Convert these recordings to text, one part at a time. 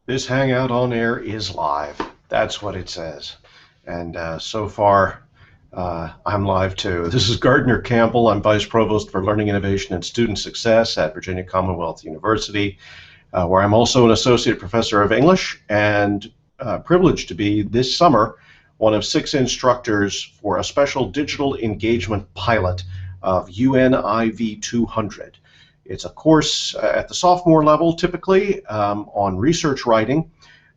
This Hangout on Air is live. That's what it says. And so far, I'm live too. This is Gardner Campbell. I'm Vice Provost for Learning Innovation and Student Success at Virginia Commonwealth University, where I'm also an Associate Professor of English and privileged to be this summer one of 6 instructors for a special digital engagement pilot of UNIV 200. It's a course at the sophomore level, typically, on research writing,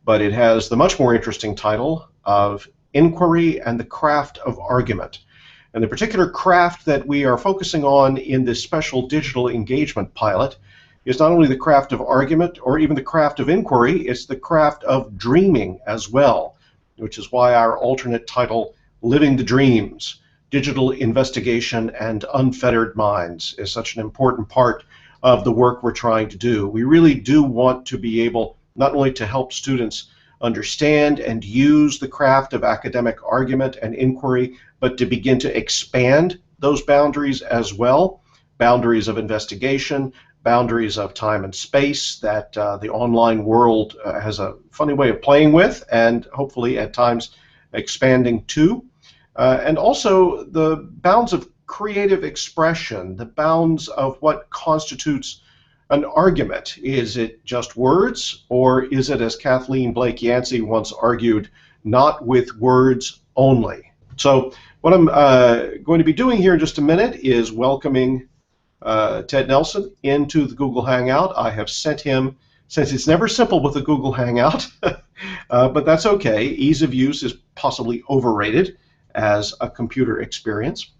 but it has the much more interesting title of Inquiry and the Craft of Argument. And the particular craft that we are focusing on in this special digital engagement pilot is not only the craft of argument or even the craft of inquiry, it's the craft of dreaming as well, which is why our alternate title, Living the Dreams, Digital Investigation and Unfettered Minds, is such an important part of the work we're trying to do. We really do want to be able not only to help students understand and use the craft of academic argument and inquiry, but to begin to expand those boundaries as well, boundaries of investigation, boundaries of time and space that the online world has a funny way of playing with, and hopefully at times expanding too. And also the bounds of creative expression, the bounds of what constitutes an argument. Is it just words, or is it, as Kathleen Blake Yancey once argued, not with words only? So what I'm going to be doing here in just a minute is welcoming Ted Nelson into the Google Hangout. I have sent him, since it's never simple with the Google Hangout, but that's okay. Ease of use is possibly overrated as a computer experience.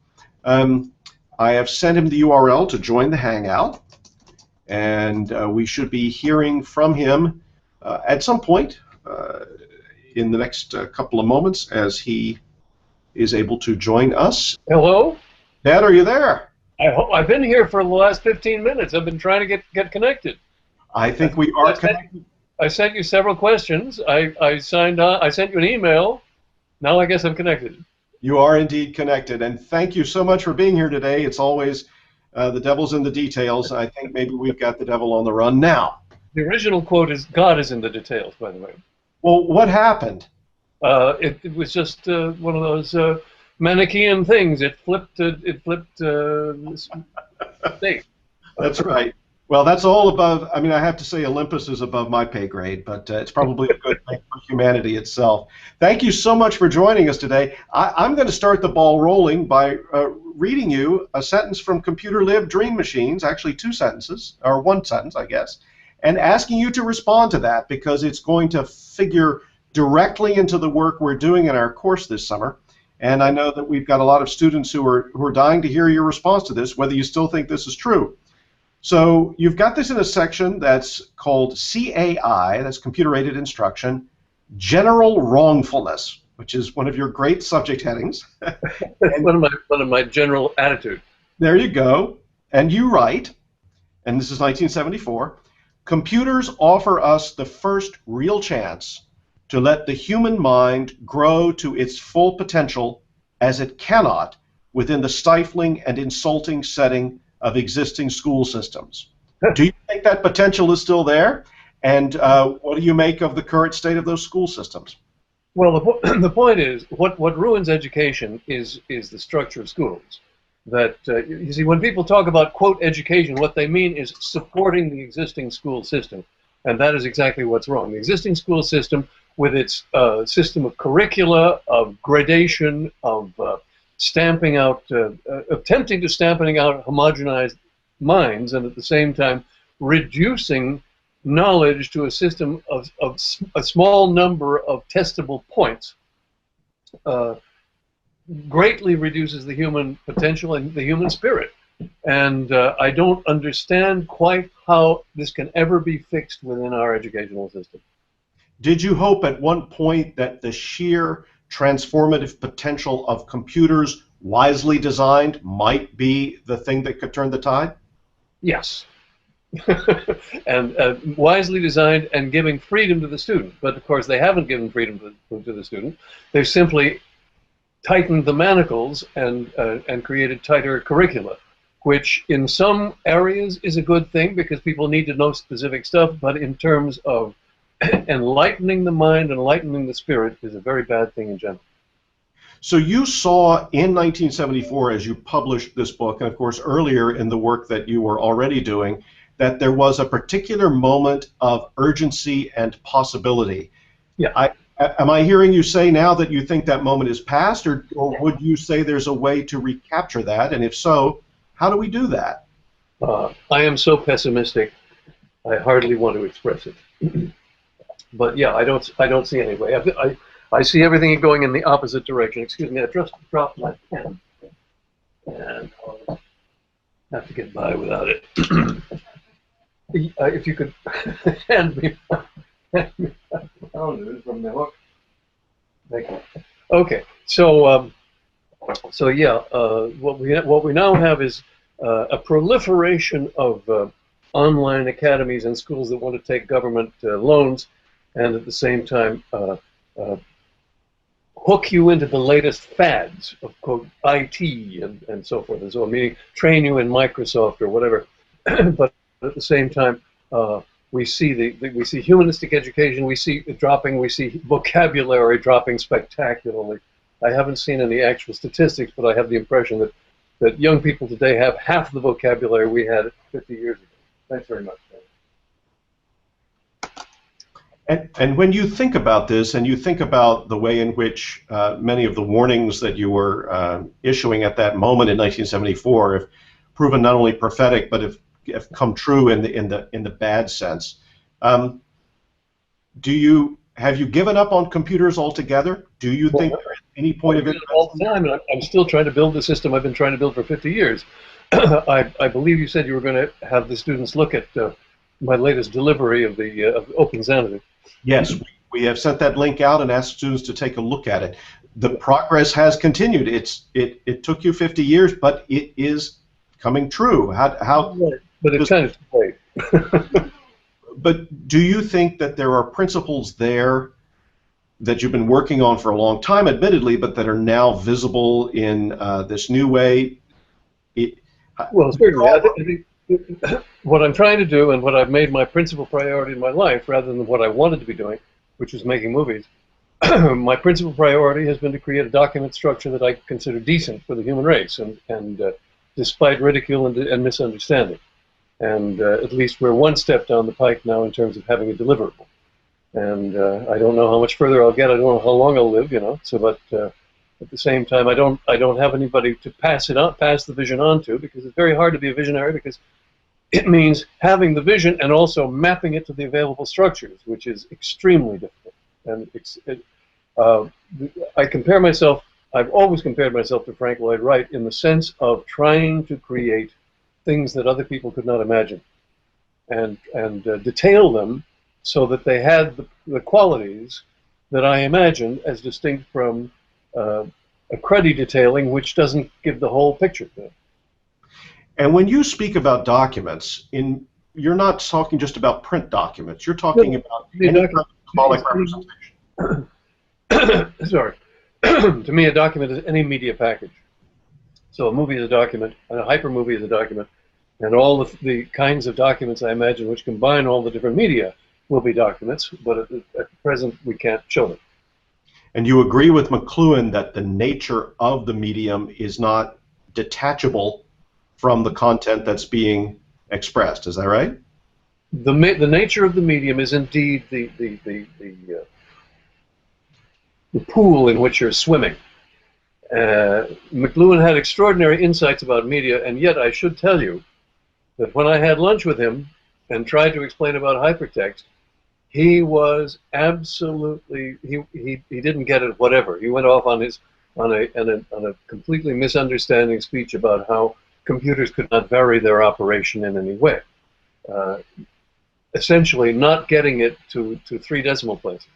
I have sent him the URL to join the Hangout, and we should be hearing from him at some point in the next couple of moments as he is able to join us. Hello? Dad, are you there? I've been here for the last 15 minutes. I've been trying to get connected. I think we are connected. I sent you several questions. I signed on. I sent you an email. Now I guess I'm connected. You are indeed connected, and thank you so much for being here today. It's always the devil's in the details. I think maybe we've got the devil on the run now. The original quote is, "God is in the details," by the way. Well, what happened? It was just one of those Manichaean things. It flipped state. That's right. Well, that's all above, I mean, I have to say Olympus is above my pay grade, but it's probably a good thing for humanity itself. Thank you so much for joining us today. I'm going to start the ball rolling by reading you a sentence from Computer Lib Dream Machines, actually 2 sentences, or 1 sentence, I guess, and asking you to respond to that because it's going to figure directly into the work we're doing in our course this summer. And I know that we've got a lot of students who are dying to hear your response to this, whether you still think this is true. So you've got this in a section that's called CAI, that's Computer-Aided Instruction, General Wrongfulness, which is one of your great subject headings. one of my general attitude. There you go. And you write, and this is 1974, computers offer us the first real chance to let the human mind grow to its full potential as it cannot within the stifling and insulting setting of existing school systems. Do you think that potential is still there? And what do you make of the current state of those school systems? Well, the point is, what ruins education is the structure of schools. That you see, when people talk about, quote, education, what they mean is supporting the existing school system. And that is exactly what's wrong. The existing school system, with its system of curricula, of gradation, of stamping out, attempting to stamping out homogenized minds, and at the same time reducing knowledge to a system of a small number of testable points, greatly reduces the human potential and the human spirit. And I don't understand quite how this can ever be fixed within our educational system. Did you hope at one point that the sheer transformative potential of computers, wisely designed, might be the thing that could turn the tide? Yes. And wisely designed and giving freedom to the student. But of course, they haven't given freedom to the student. They've simply tightened the manacles and created tighter curricula, which in some areas is a good thing because people need to know specific stuff, but in terms of enlightening the mind, enlightening the spirit is a very bad thing in general. So you saw in 1974, as you published this book, and of course earlier in the work that you were already doing, that there was a particular moment of urgency and possibility. Yeah. Am I hearing you say now that you think that moment is past, or would you say there's a way to recapture that? And if so, how do we do that? I am so pessimistic, I hardly want to express it. But yeah, I don't see any way. I see everything going in the opposite direction. Excuse me, I just dropped my pen, and I'll have to get by without it. If you could hand me that calendar from the hook. Thank you. Okay, so yeah, what we now have is a proliferation of online academies and schools that want to take government loans, and at the same time hook you into the latest fads of quote IT and so forth and so on, meaning train you in Microsoft or whatever. But at the same time, we see we see humanistic education, we see vocabulary dropping spectacularly. I haven't seen any actual statistics, but I have the impression that young people today have half the vocabulary we had 50 years ago. Thanks very much. And when you think about this, and you think about the way in which many of the warnings that you were issuing at that moment in 1974 have proven not only prophetic, but have come true in the bad sense, have you given up on computers altogether? Do you think there is any point of it? All the time, and I'm still trying to build the system I've been trying to build for 50 years. I believe you said you were going to have the students look at my latest delivery of the Open Xanadu. Yes, we have sent that link out and asked students to take a look at it. The progress has continued. It took you 50 years, but it is coming true. How? But it's kind of too late. But do you think that there are principles there that you've been working on for a long time, admittedly, but that are now visible in this new way? Well, certainly. What I'm trying to do, and what I've made my principal priority in my life, rather than what I wanted to be doing, which was making movies, my principal priority has been to create a document structure that I consider decent for the human race, and despite ridicule and misunderstanding. And at least we're one step down the pike now in terms of having a deliverable. And I don't know how much further I'll get. I don't know how long I'll live, you know. So, but at the same time, I don't have anybody to pass the vision on to, because it's very hard to be a visionary, because it means having the vision and also mapping it to the available structures, which is extremely difficult. And I've always compared myself to Frank Lloyd Wright in the sense of trying to create things that other people could not imagine, and detail them so that they had the qualities that I imagined, as distinct from a cruddy detailing which doesn't give the whole picture. And when you speak about documents, you're not talking just about print documents. You're talking about any kind of symbolic representation. Sorry. To me, a document is any media package. So a movie is a document, and a hypermovie is a document, and all the kinds of documents I imagine which combine all the different media will be documents, but at present we can't show them. And you agree with McLuhan that the nature of the medium is not detachable from the content that's being expressed. Is that right? The nature of the medium is indeed the pool in which you're swimming. McLuhan had extraordinary insights about media, and yet I should tell you that when I had lunch with him and tried to explain about hypertext, he was absolutely, he didn't get it, whatever. He went off on a completely misunderstanding speech about how computers could not vary their operation in any way. Essentially not getting it to 3 decimal places.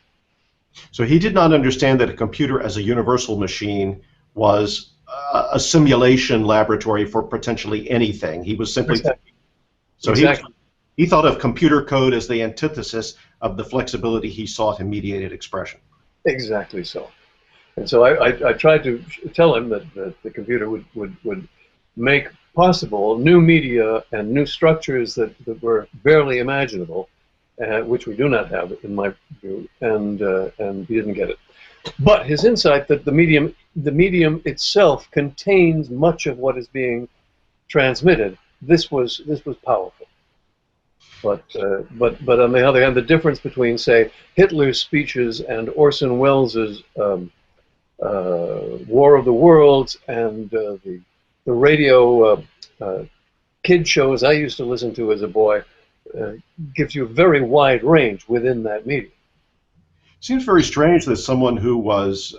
So he did not understand that a computer as a universal machine was a simulation laboratory for potentially anything. He was simply Exactly. so exactly. He thought of computer code as the antithesis of the flexibility he sought in mediated expression. Exactly so. And so I tried to tell him that the computer would make possible new media and new structures that were barely imaginable, which we do not have, in my view, and he didn't get it. But his insight that the medium itself contains much of what is being transmitted, this was powerful. But on the other hand, the difference between, say, Hitler's speeches and Orson Welles's War of the Worlds and the radio kid shows I used to listen to as a boy gives you a very wide range within that medium. Seems very strange that someone who was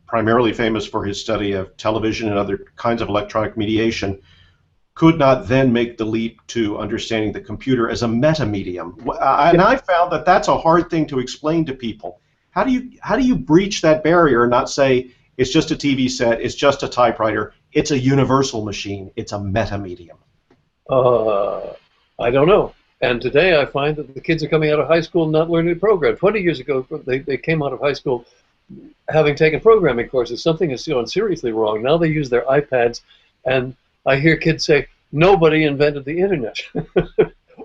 primarily famous for his study of television and other kinds of electronic mediation could not then make the leap to understanding the computer as a meta-medium. And I found that that's a hard thing to explain to people. How do you breach that barrier and not say it's just a TV set, it's just a typewriter, it's a universal machine, it's a meta-medium? I don't know. And today I find that the kids are coming out of high school not learning to program. 20 years ago, they came out of high school having taken programming courses. Something is gone seriously wrong. Now they use their iPads, and I hear kids say, nobody invented the internet.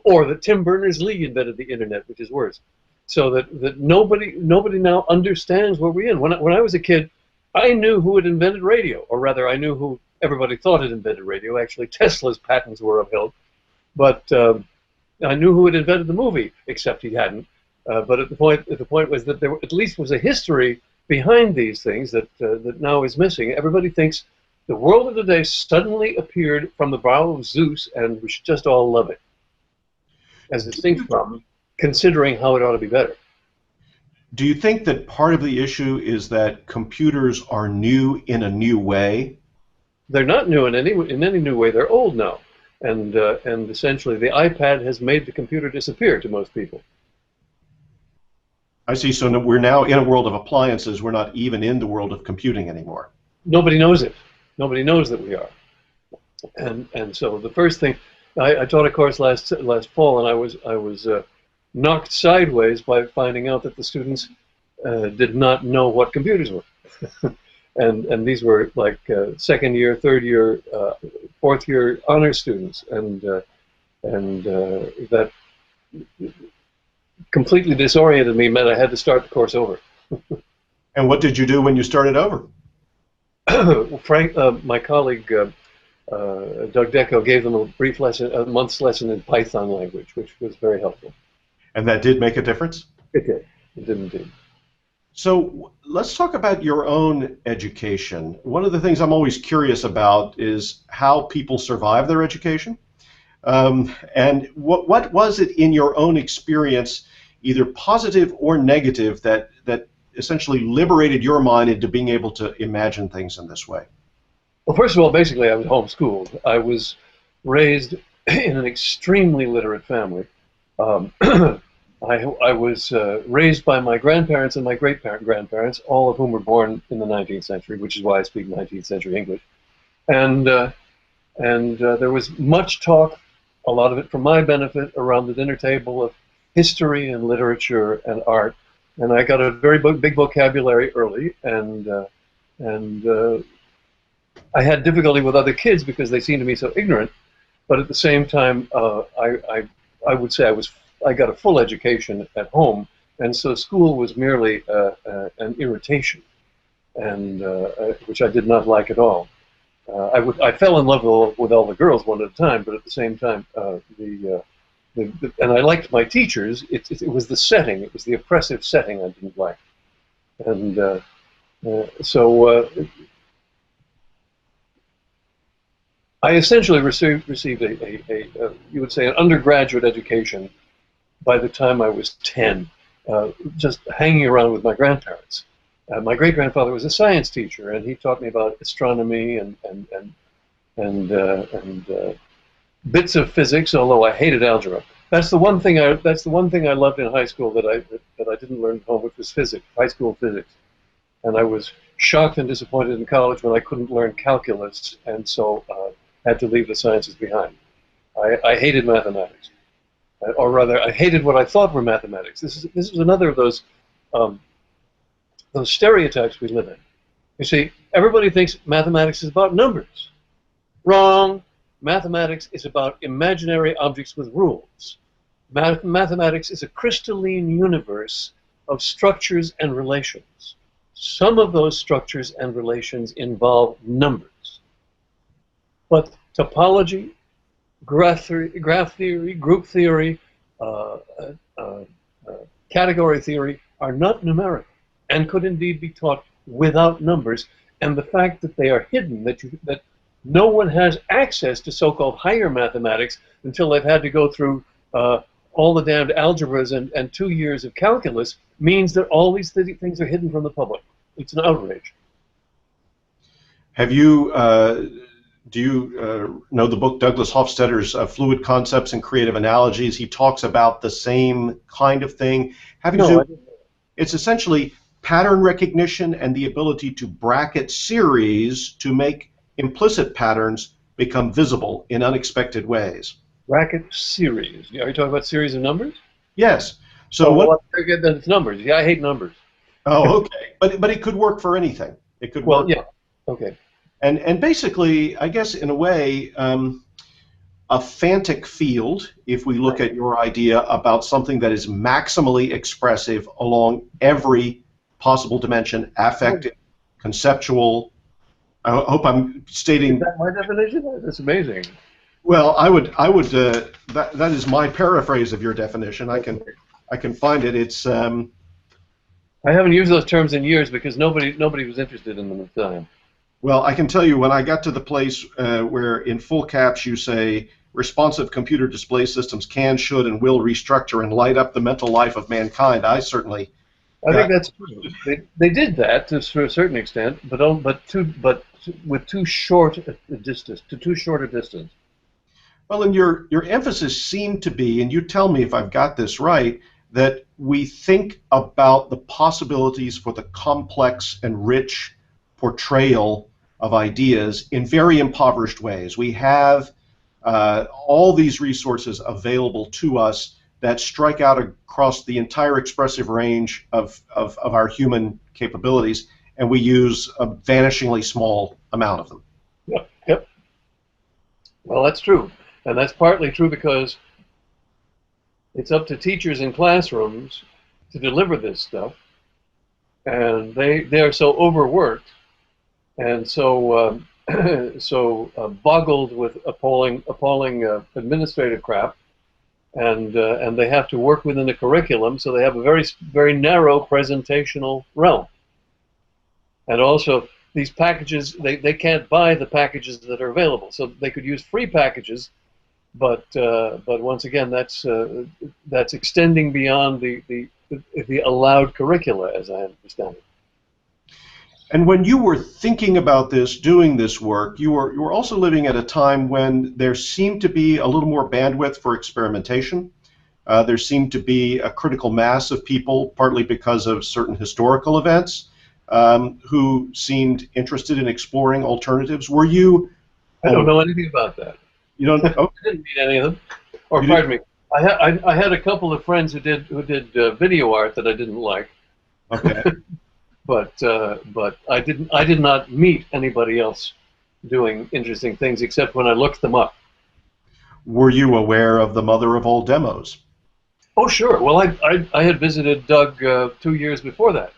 Or that Tim Berners-Lee invented the internet, which is worse. So that nobody now understands where we're in. When I was a kid, I knew who had invented radio, or rather I knew who everybody thought had invented radio. Actually, Tesla's patents were upheld. But I knew who had invented the movie, except he hadn't. But the point was that there at least was a history behind these things that now is missing. Everybody thinks the world of today suddenly appeared from the brow of Zeus, and we should just all love it, as distinct from considering how it ought to be better. Do you think that part of the issue is that computers are new in a new way? They're not new in any new way. They're old now. And essentially the iPad has made the computer disappear to most people. I see. So we're now in a world of appliances. We're not even in the world of computing anymore. Nobody knows it. Nobody knows that we are. And so the first thing, I taught a course last fall, and I was knocked sideways by finding out that the students did not know what computers were. And these were like second year, third year, fourth year honor students, and that completely disoriented me. Meant I had to start the course over. And what did you do when you started over? Well, Frank, my colleague Doug Deco gave them a brief lesson, a month's lesson in Python language, which was very helpful. And that did make a difference? It did. It did indeed. So let's talk about your own education. One of the things I'm always curious about is how people survive their education. And what was it in your own experience, either positive or negative, that essentially liberated your mind into being able to imagine things in this way? Well, first of all, basically I was homeschooled. I was raised in an extremely literate family. I was raised by my grandparents and my great-grandparents, all of whom were born in the 19th century, which is why I speak 19th century English. And there was much talk, a lot of it for my benefit, around the dinner table of history and literature and art. And I got a very big vocabulary early, and I had difficulty with other kids because they seemed to me so ignorant. But at the same time, I would say I got a full education at home, and so school was merely an irritation, and which I did not like at all. I fell in love with all the girls one at a time, but at the same time, and I liked my teachers. It was the setting. It was the oppressive setting I didn't like, and so I essentially received a you would say an undergraduate education by the time I was 10, just hanging around with my grandparents. My great-grandfather was a science teacher, and he taught me about astronomy and bits of physics. Although I hated algebra, that's the one thing I loved in high school that I didn't learn at home, which was physics, high school physics. And I was shocked and disappointed in college when I couldn't learn calculus, and so had to leave the sciences behind. I hated mathematics. Or rather, I hated what I thought were mathematics. This is another of those stereotypes we live in. You see, everybody thinks mathematics is about numbers. Wrong. Mathematics is about imaginary objects with rules. Mathematics is a crystalline universe of structures and relations. Some of those structures and relations involve numbers, but topology, graph theory, group theory, uh, uh, category theory are not numerical and could indeed be taught without numbers. And the fact that they are hidden, that no one has access to so-called higher mathematics until they've had to go through all the damned algebras and 2 years of calculus, means that all these things are hidden from the public. It's an outrage. Have you, do you know the book Douglas Hofstadter's Fluid Concepts and Creative Analogies? He talks about the same kind of thing. It's essentially pattern recognition and the ability to bracket series to make implicit patterns become visible in unexpected ways. Bracket series. Are you talking about series of numbers? Yes. So then it's numbers. Yeah, I hate numbers. Oh, okay. But it could work for anything. It could work. Well, yeah. Okay. And basically, I guess in a way, a fantic field, if we look at your idea about something that is maximally expressive along every possible dimension, affective, conceptual. I hope I'm stating. Is that my definition? That's amazing. Well, I would. That is my paraphrase of your definition. I can find it. It's. I haven't used those terms in years because nobody was interested in them at the time. Well, I can tell you when I got to the place where in full caps you say responsive computer display systems can, should, and will restructure and light up the mental life of mankind, I certainly. I think that's true. They did that to a certain extent, but with too short a distance. Well, and your emphasis seemed to be, and you tell me if I've got this right, that we think about the possibilities for the complex and rich portrayal of ideas in very impoverished ways. We have all these resources available to us that strike out across the entire expressive range of our human capabilities, and we use a vanishingly small amount of them. Yep. Well, that's true. And that's partly true because it's up to teachers in classrooms to deliver this stuff, and they are so overworked and so boggled with appalling administrative crap, and they have to work within the curriculum, so they have a very narrow presentational realm. And also these packages, they can't buy the packages that are available, so they could use free packages. But once again, that's extending beyond the allowed curricula, as I understand it. And when you were thinking about this, doing this work, you were also living at a time when there seemed to be a little more bandwidth for experimentation. There seemed to be a critical mass of people, partly because of certain historical events, who seemed interested in exploring alternatives. Were you? I don't know anything about that. You don't? Oh. I didn't meet any of them. Or pardon me. I had a couple of friends who did video art that I didn't like. Okay. but I did not meet anybody else doing interesting things except when I looked them up. Were you aware of the mother of all demos? Oh, sure. Well, I had visited Doug 2 years before that,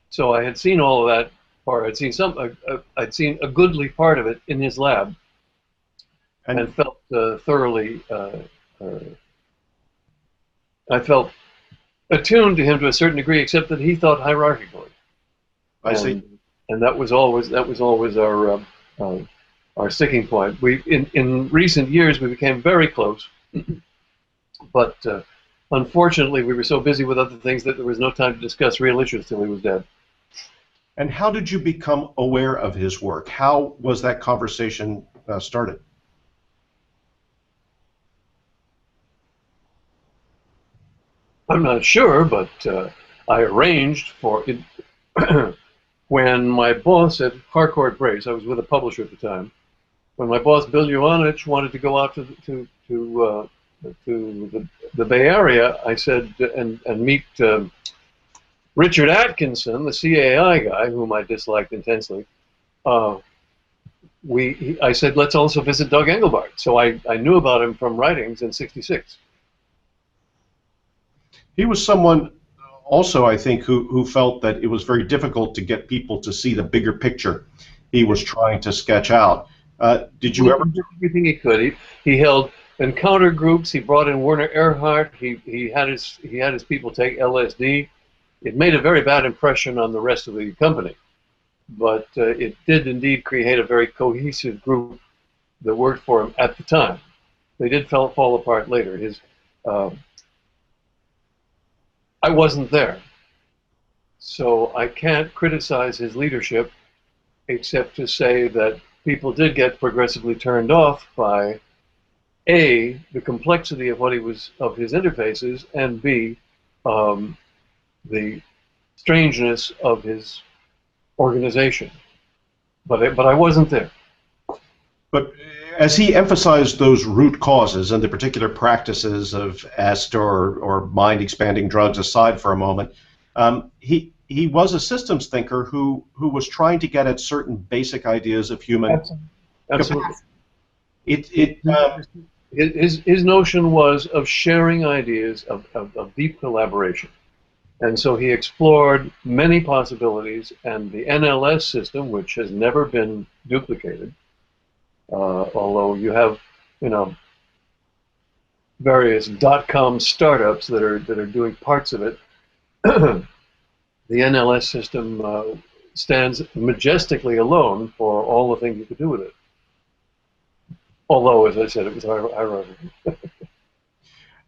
so I had seen all of that, or I'd seen a goodly part of it in his lab. And felt thoroughly, I felt attuned to him to a certain degree, except that he thought hierarchically. I see. And that was always our sticking point. In recent years we became very close, but unfortunately we were so busy with other things that there was no time to discuss real issues till he was dead. And how did you become aware of his work? How was that conversation started? I'm not sure, but I arranged for it when my boss at Harcourt Brace, I was with a publisher at the time, when my boss Bill Yuanich wanted to go out to the Bay Area, I said, and meet Richard Atkinson, the CAI guy, whom I disliked intensely. I said, let's also visit Doug Engelbart. So I knew about him from writings in '66. He was someone also, I think, who felt that it was very difficult to get people to see the bigger picture he was trying to sketch out. Did you ever? He did everything he could. He held encounter groups. He brought in Werner Erhard. He had his people take LSD. It made a very bad impression on the rest of the company, but it did indeed create a very cohesive group that worked for him at the time. They did fall apart later. Uh, I wasn't there, so I can't criticize his leadership except to say that people did get progressively turned off by A, the complexity of of his interfaces, and B, the strangeness of his organization. But I wasn't there. But as he emphasized those root causes and the particular practices of est or mind-expanding drugs aside for a moment, he was a systems thinker who was trying to get at certain basic ideas of human Absolutely. capacity. His notion was of sharing ideas, of deep collaboration. And so he explored many possibilities, and the NLS system, which has never been duplicated, although you have, various .com startups that are doing parts of it. The NLS system stands majestically alone for all the things you could do with it. Although, as I said, it was hierarchical.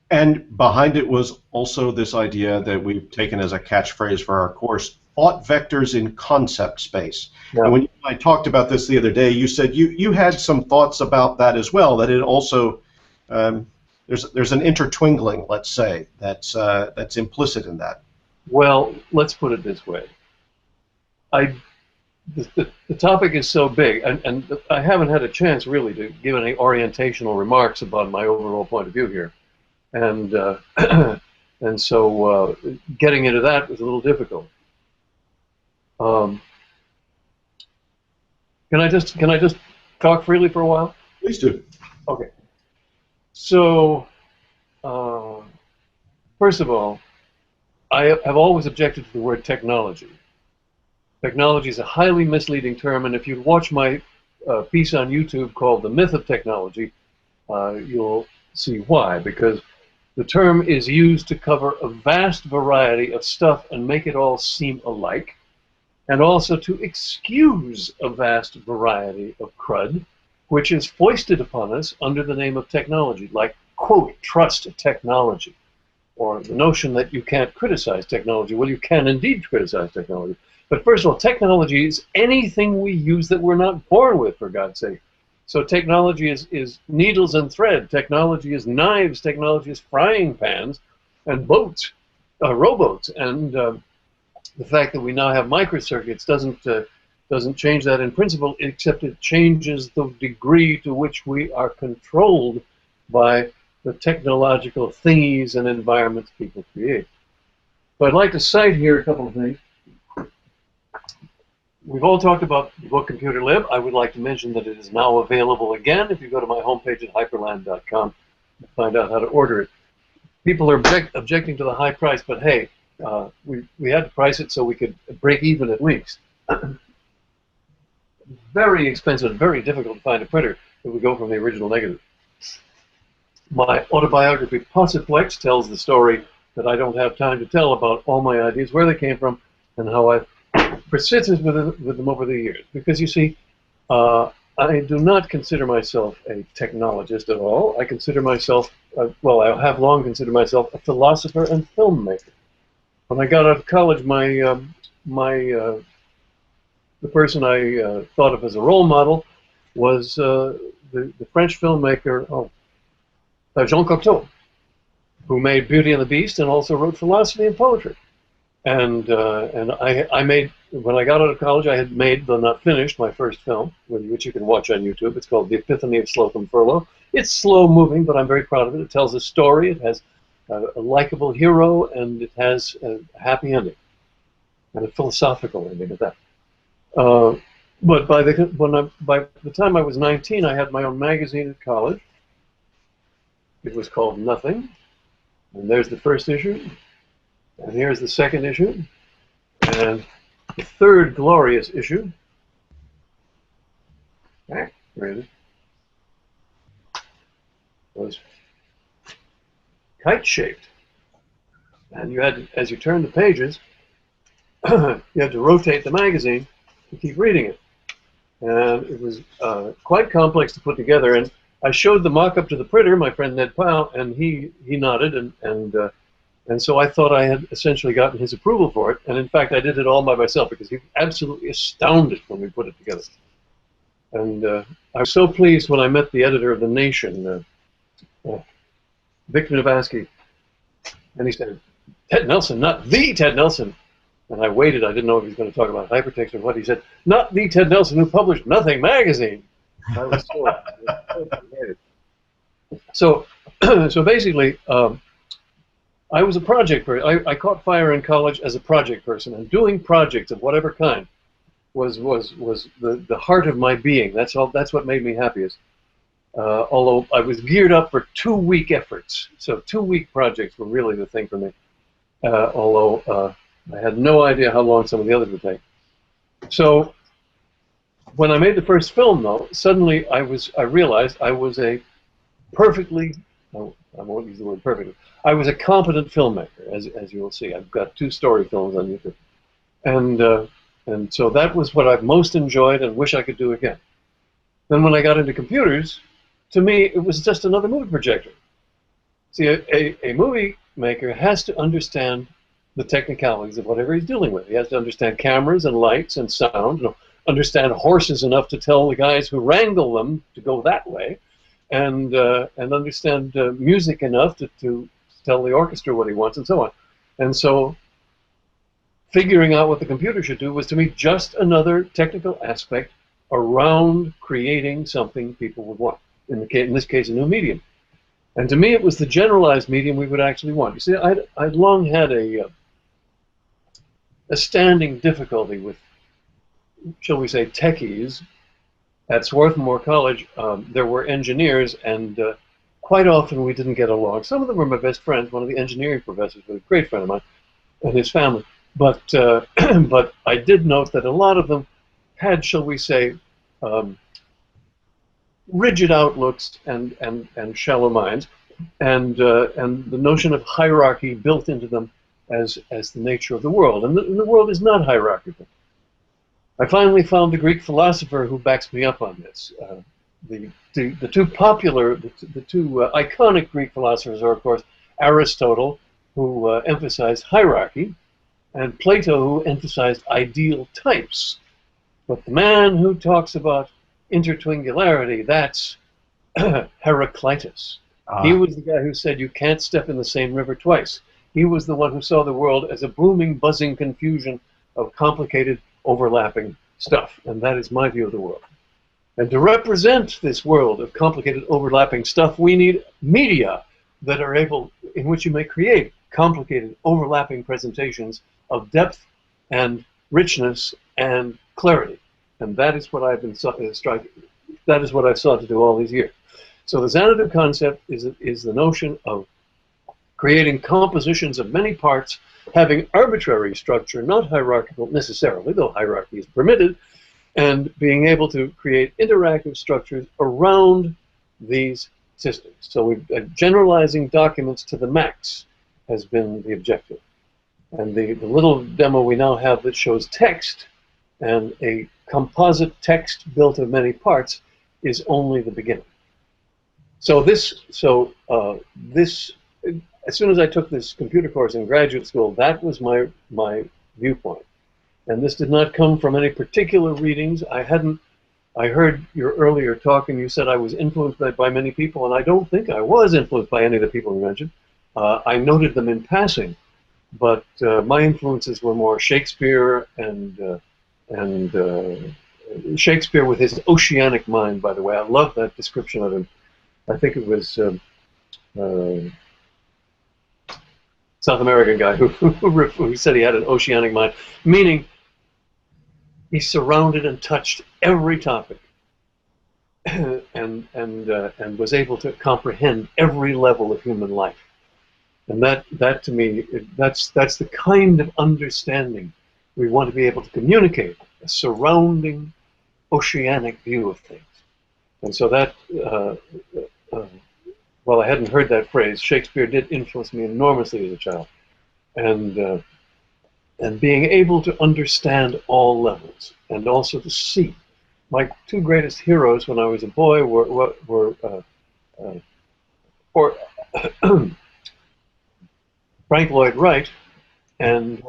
And behind it was also this idea that we've taken as a catchphrase for our course, thought vectors in concept space. Yeah. And when you and I talked about this the other day, you said you had some thoughts about that as well, that it also, there's an intertwingling, let's say, that's implicit in that. Well, let's put it this way. The topic is so big, and I haven't had a chance really to give any orientational remarks about my overall point of view here. And and so getting into that was a little difficult. Can I just talk freely for a while? Please do. Okay. So first of all, I have always objected to the word technology. Technology is a highly misleading term, and if you watch my piece on YouTube called "The Myth of Technology," you'll see why. Because the term is used to cover a vast variety of stuff and make it all seem alike, and also to excuse a vast variety of crud, which is foisted upon us under the name of technology, like, quote, trust technology, or the notion that you can't criticize technology. Well, you can indeed criticize technology. But first of all, technology is anything we use that we're not born with, for God's sake. So technology is needles and thread. Technology is knives. Technology is frying pans and boats, rowboats. And the fact that we now have microcircuits doesn't change that in principle, except it changes the degree to which we are controlled by the technological thingies and environments people create. So I'd like to cite here a couple of things. We've all talked about the book Computer Lib. I would like to mention that it is now available again. If you go to my homepage at hyperland.com, you'll find out how to order it. People are objecting to the high price, but hey, we had to price it so we could break even at least. Very expensive, very difficult to find a printer that would go from the original negative. My autobiography, Possiplex, tells the story that I don't have time to tell about all my ideas, where they came from, and how I've persisted with them over the years. Because you see, I do not consider myself a technologist at all. I consider myself, well, I have long considered myself a philosopher and filmmaker. When I got out of college, the person I thought of as a role model was the French filmmaker Jean Cocteau, who made Beauty and the Beast and also wrote philosophy and poetry. And I made, when I got out of college, I had made, though not finished, my first film, which you can watch on YouTube. It's called The Epiphany of Slocum Furlough. It's slow moving, but I'm very proud of it. It tells a story. It has a likable hero, and it has a happy ending, and a philosophical ending at that. But by the time I was 19, I had my own magazine at college. It was called Nothing, and there's the first issue. And here's the second issue. And the third glorious issue. There it is. Was kite-shaped. And you had to, as you turned the pages, you had to rotate the magazine to keep reading it. And it was quite complex to put together. And I showed the mock-up to the printer, my friend Ned Powell, and he nodded, and so I thought I had essentially gotten his approval for it. And in fact, I did it all by myself because he was absolutely astounded when we put it together. And I was so pleased when I met the editor of The Nation, Victor Navaski, and he said, "Ted Nelson, not the Ted Nelson." And I waited. I didn't know if he was going to talk about hypertext or what. He said, "Not the Ted Nelson who published Nothing magazine." I was so delighted. So basically, I was a project person. I caught fire in college as a project person, and doing projects of whatever kind was the heart of my being. That's all. That's what made me happiest. Although I was geared up for 2-week efforts, so 2-week projects were really the thing for me. Although I had no idea how long some of the others would take. So when I made the first film, though, suddenly I realized I was a perfectly, I won't use the word perfectly, I was a competent filmmaker, as you will see. I've got 2 story films on YouTube. And so that was what I've most enjoyed and wish I could do again. Then when I got into computers, to me, it was just another movie projector. See, a movie maker has to understand the technicalities of whatever he's dealing with. He has to understand cameras and lights and sound, understand horses enough to tell the guys who wrangle them to go that way, and understand music enough to tell the orchestra what he wants, and so on. And so figuring out what the computer should do was, to me, just another technical aspect around creating something people would want. In this case, a new medium. And to me, it was the generalized medium we would actually want. You see, I'd long had a standing difficulty with, shall we say, techies. At Swarthmore College, there were engineers, and quite often we didn't get along. Some of them were my best friends. One of the engineering professors was a great friend of mine, and his family. But but I did note that a lot of them had, shall we say, rigid outlooks and shallow minds, and the notion of hierarchy built into them as the nature of the world. And the world is not hierarchical. I finally found the Greek philosopher who backs me up on this. The two popular, the two iconic Greek philosophers are, of course, Aristotle, who emphasized hierarchy, and Plato, who emphasized ideal types. But the man who talks about intertwingularity, that's Heraclitus. He was the guy who said you can't step in the same river twice. He was the one who saw the world as a booming, buzzing confusion of complicated, overlapping stuff. And that is my view of the world. And to represent this world of complicated, overlapping stuff, we need media that are able, in which you may create complicated, overlapping presentations of depth and richness and clarity. And that is what I've been that is what I've sought to do all these years. So the Xanadu concept is the notion of creating compositions of many parts, having arbitrary structure, not hierarchical necessarily, though hierarchy is permitted, and being able to create interactive structures around these systems. So generalizing documents to the max has been the objective. And the little demo we now have that shows text and a composite text built of many parts is only the beginning. So as soon as I took this computer course in graduate school, that was my viewpoint. And this did not come from any particular readings. I heard your earlier talk, and you said I was influenced by many people, and I don't think I was influenced by any of the people you mentioned. I noted them in passing, but my influences were more Shakespeare and Shakespeare with his oceanic mind, by the way. I love that description of him. I think it was South American guy who said he had an oceanic mind, meaning he surrounded and touched every topic and was able to comprehend every level of human life. And that to me, that's the kind of understanding we want to be able to communicate, a surrounding oceanic view of things. And so that, well, I hadn't heard that phrase. Shakespeare did influence me enormously as a child. And being able to understand all levels and also to see. My two greatest heroes when I was a boy were Frank Lloyd Wright and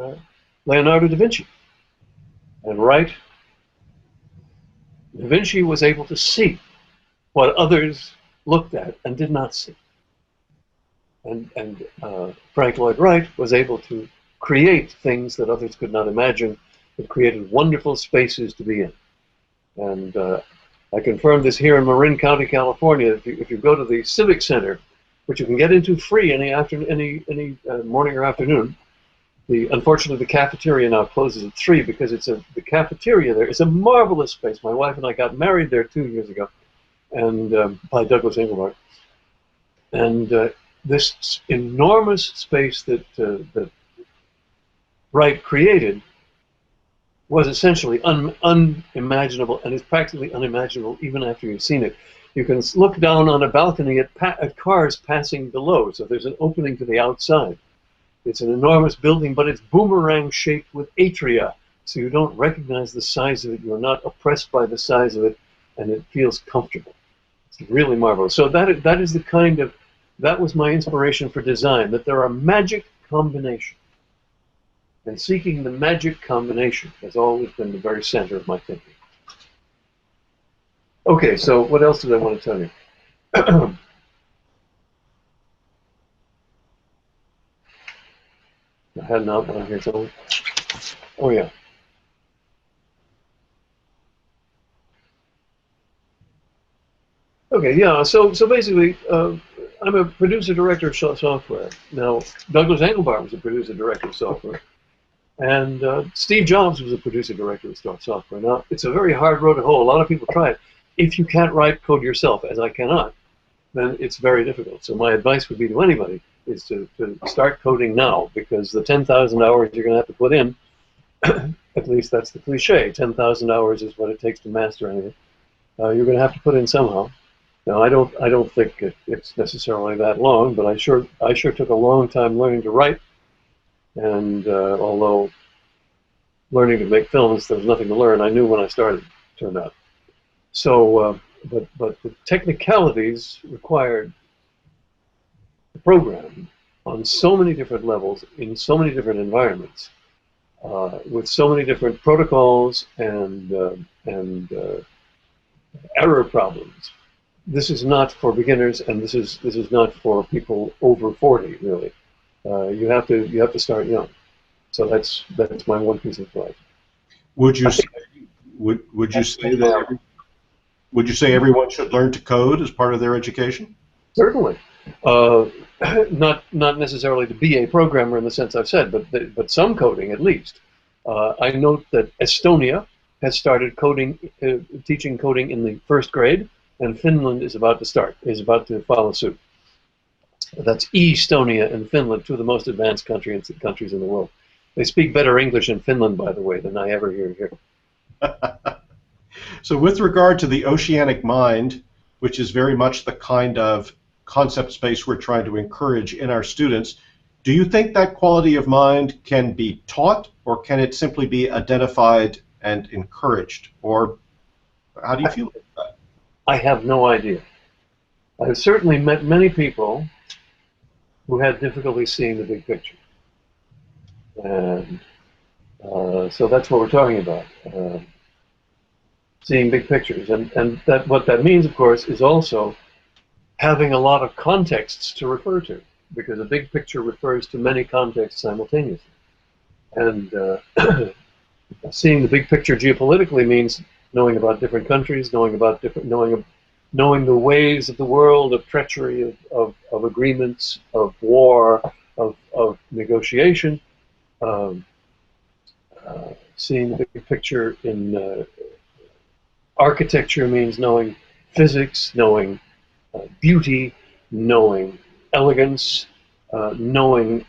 Leonardo da Vinci. And Da Vinci was able to see what others looked at and did not see. And Frank Lloyd Wright was able to create things that others could not imagine. It created wonderful spaces to be in. And I confirmed this here in Marin County, California. If you go to the Civic Center, which you can get into free any morning or afternoon, unfortunately the cafeteria now closes at 3 because the cafeteria there is a marvelous space. My wife and I got married there 2 years ago, and by Douglas Engelbart. And this enormous space that Wright created was essentially unimaginable, and is practically unimaginable even after you've seen it. You can look down on a balcony at cars passing below, so there's an opening to the outside. It's an enormous building, but it's boomerang-shaped with atria, so you don't recognize the size of it. You're not oppressed by the size of it, and it feels comfortable. It's really marvelous. So that is the kind of, that was my inspiration for design, that there are magic combinations. And seeking the magic combination has always been the very center of my thinking. Okay, so what else did I want to tell you? I had an outline here somewhere. Oh yeah. Okay, yeah. So basically, I'm a producer-director of software. Now, Douglas Engelbart was a producer-director of software, and Steve Jobs was a producer-director of software. Now, it's a very hard road to hoe. A lot of people try it. If you can't write code yourself, as I cannot, then it's very difficult. So my advice would be to anybody is to start coding now, because the 10,000 hours you're going to have to put in, at least that's the cliche, 10,000 hours is what it takes to master anything. You're going to have to put in somehow. Now, I don't think it's necessarily that long, but I sure took a long time learning to write, and although learning to make films, there was nothing to learn. I knew when I started, turned out. So, but the technicalities required the program on so many different levels, in so many different environments, with so many different protocols and error problems. This is not for beginners, and this is not for people over 40, really. You have to start young. So that's my one piece of advice. Would you say would you say everyone should learn to code as part of their education? Certainly. Not necessarily to be a programmer in the sense I've said, but some coding at least. I note that Estonia has started teaching coding in the 1st grade, and Finland is about to follow suit. That's Estonia and Finland, 2 of the most advanced countries in the world. They speak better English in Finland, by the way, than I ever hear here. So with regard to the oceanic mind, which is very much the kind of concept space we're trying to encourage in our students, do you think that quality of mind can be taught, or can it simply be identified and encouraged? Or how do you feel about that? I have no idea. I've certainly met many people who had difficulty seeing the big picture. And so that's what we're talking about. Seeing big pictures, and what that means, of course, is also having a lot of contexts to refer to, because a big picture refers to many contexts simultaneously. And seeing the big picture geopolitically means knowing about different countries, knowing the ways of the world, of treachery, of agreements, of war, of negotiation. Seeing the big picture in architecture means knowing physics, knowing beauty, knowing elegance, knowing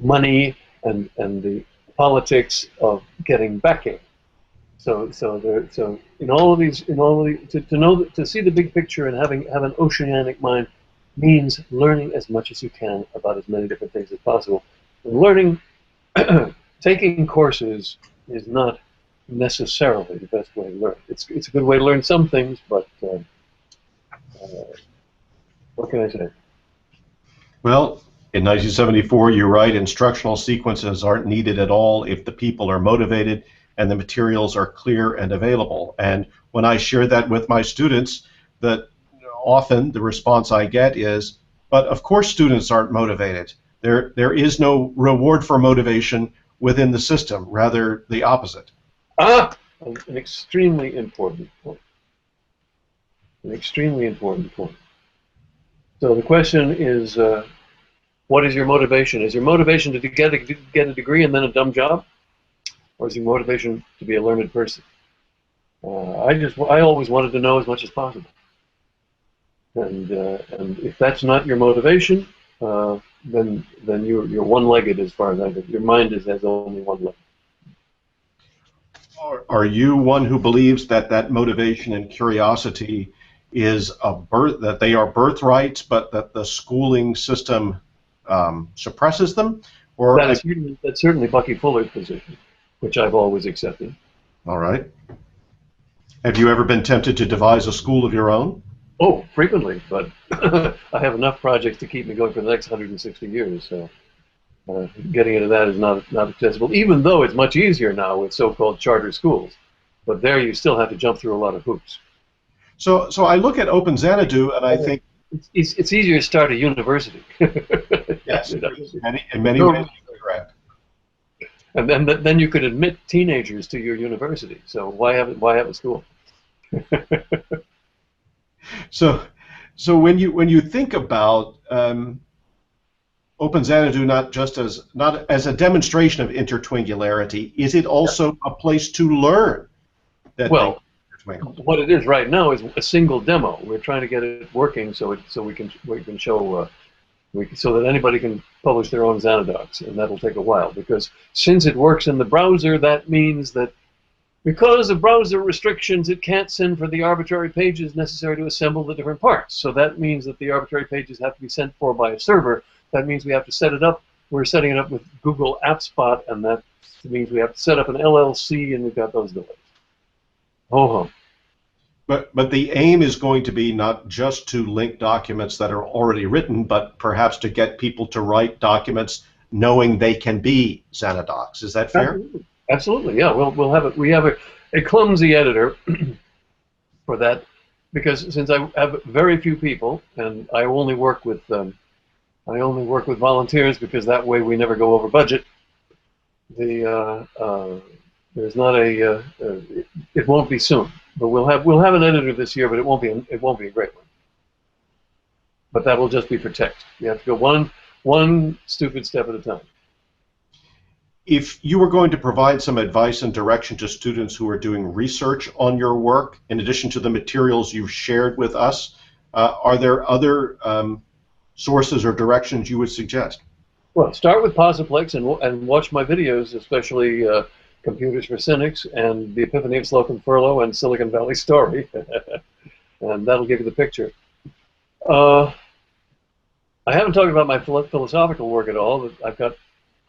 money and the politics of getting backing. So in all of these, to know, to see the big picture and have an oceanic mind means learning as much as you can about as many different things as possible. And learning, taking courses is not necessarily the best way to learn. It's a good way to learn some things, but what can I say? Well, in 1974, you write, instructional sequences aren't needed at all if the people are motivated and the materials are clear and available. And when I share that with my students, that often the response I get is, but of course students aren't motivated. There is no reward for motivation within the system, rather the opposite. An extremely important point. An extremely important point. So the question is, what is your motivation? Is your motivation to get a degree and then a dumb job? Or is your motivation to be a learned person? I always wanted to know as much as possible. And if that's not your motivation, then you're one-legged as far as I know. Your mind has only one leg. Are you one who believes that motivation and curiosity is that they are birthrights, but that the schooling system suppresses them? Or that's certainly Bucky Fuller's position, which I've always accepted. All right. Have you ever been tempted to devise a school of your own? Oh, frequently, but I have enough projects to keep me going for the next 160 years, so getting into that is not accessible, even though it's much easier now with so-called charter schools. But there you still have to jump through a lot of hoops. So I look at Open Xanadu and I think it's easier to start a university. Yes, in many ways you're correct. And then you could admit teenagers to your university. So why have a school? So when you think about Open Xanadu not as a demonstration of intertwingularity, is it also a place to learn that what it is right now is a single demo. We're trying to get it working so we can show so that anybody can publish their own Xanadocs, and that'll take a while, because since it works in the browser, that means that because of browser restrictions, it can't send for the arbitrary pages necessary to assemble the different parts. So that means that the arbitrary pages have to be sent for by a server. That means we have to set it up. We're setting it up with Google AppSpot, and that means we have to set up an LLC, and we've got those delays. Oh. But the aim is going to be not just to link documents that are already written, but perhaps to get people to write documents knowing they can be Xanadocs. Is that fair? Absolutely, yeah. We'll have it. We have a clumsy editor for that, because since I have very few people and I only work with volunteers, because that way we never go over budget. There's not it won't be soon. But we'll have an editor this year, but it won't be a great one. But that will just be for text. You have to go one stupid step at a time. If you were going to provide some advice and direction to students who are doing research on your work, in addition to the materials you've shared with us, are there other sources or directions you would suggest? Well, start with Posiplex and watch my videos, especially Computers for Cynics and The Epiphany of Slocum Furlow and Silicon Valley Story, and that'll give you the picture. I haven't talked about my philosophical work at all. I've got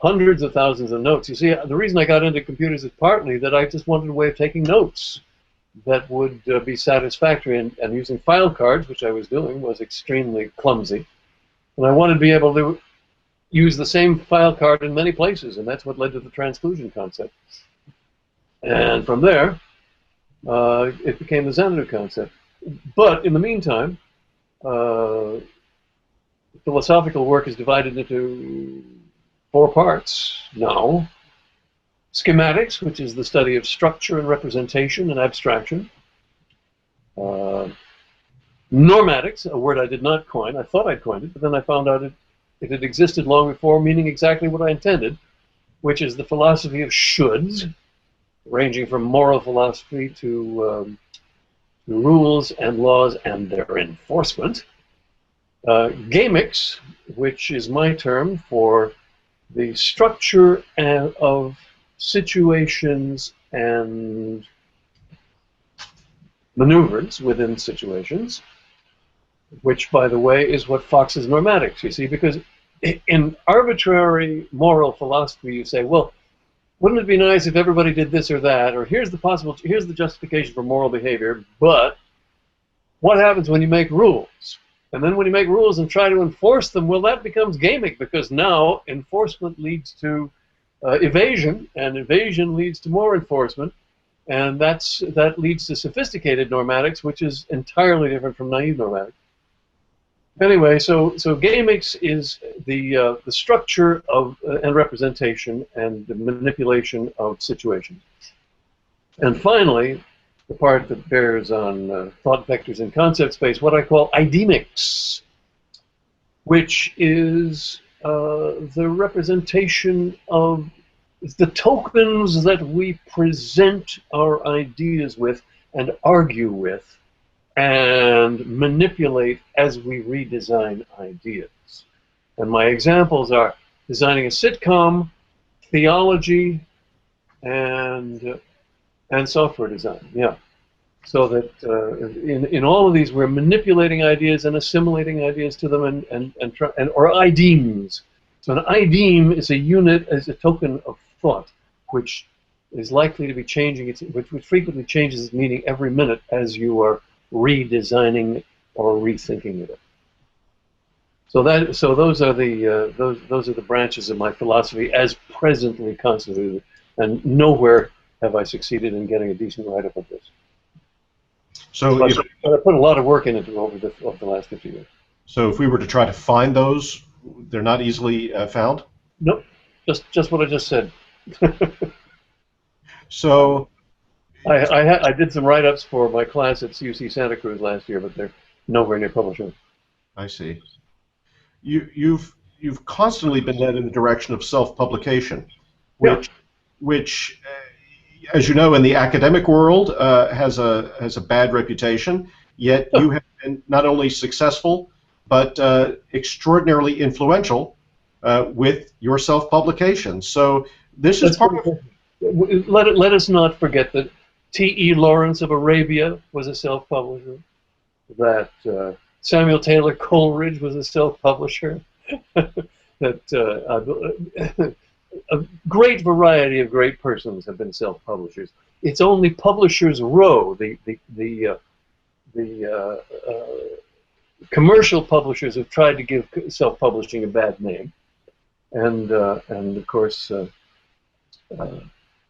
hundreds of thousands of notes. You see, the reason I got into computers is partly that I just wanted a way of taking notes that would be satisfactory, and using file cards, which I was doing, was extremely clumsy. And I wanted to be able to use the same file card in many places, and that's what led to the transclusion concept. And from there, it became the Xanadu concept. But in the meantime, philosophical work is divided into 4 parts now. Schematics, which is the study of structure and representation and abstraction. Normatics, a word I did not coin. I thought I'd coined it, but then I found out it had existed long before, meaning exactly what I intended, which is the philosophy of shoulds, ranging from moral philosophy to rules and laws and their enforcement. Gamics which is my term for the structure of situations and maneuvers within situations, which, by the way, is what Fox's normatics, you see, because in arbitrary moral philosophy, you say, well, wouldn't it be nice if everybody did this or that, or here's the justification for moral behavior, but what happens when you make rules? And then when you make rules and try to enforce them, well, that becomes gamic, because now enforcement leads to evasion, and evasion leads to more enforcement, and that leads to sophisticated normatics, which is entirely different from naive normatics. Anyway, so gamics is the structure of and representation and the manipulation of situations. And finally, the part that bears on thought vectors in concept space, what I call idemics, which is the representation of the tokens that we present our ideas with and argue with and manipulate as we redesign ideas. And my examples are designing a sitcom, theology, and software design. Yeah. So that in all of these, we're manipulating ideas and assimilating ideas to them, or idemes. So an ideme is a unit, as a token of thought, which is likely to be changing, which frequently changes its meaning every minute as you are redesigning or rethinking it. So those are the branches of my philosophy as presently constituted, and nowhere have I succeeded in getting a decent write-up of this. So but I put a lot of work into it over the last 50 years. So if we were to try to find those, they're not easily found? Nope, just what I just said. So I did some write-ups for my class at UC Santa Cruz last year, but they're nowhere near publishing. I see. You've constantly been led in the direction of self-publication, which as you know, in the academic world has a bad reputation. Yet you have been not only successful but extraordinarily influential with your self-publication. So this is part of. Let us not forget that T.E. Lawrence of Arabia was a self-publisher, that Samuel Taylor Coleridge was a self-publisher, that a great variety of great persons have been self-publishers. It's only Publishers Row, the commercial publishers have tried to give self-publishing a bad name, and of course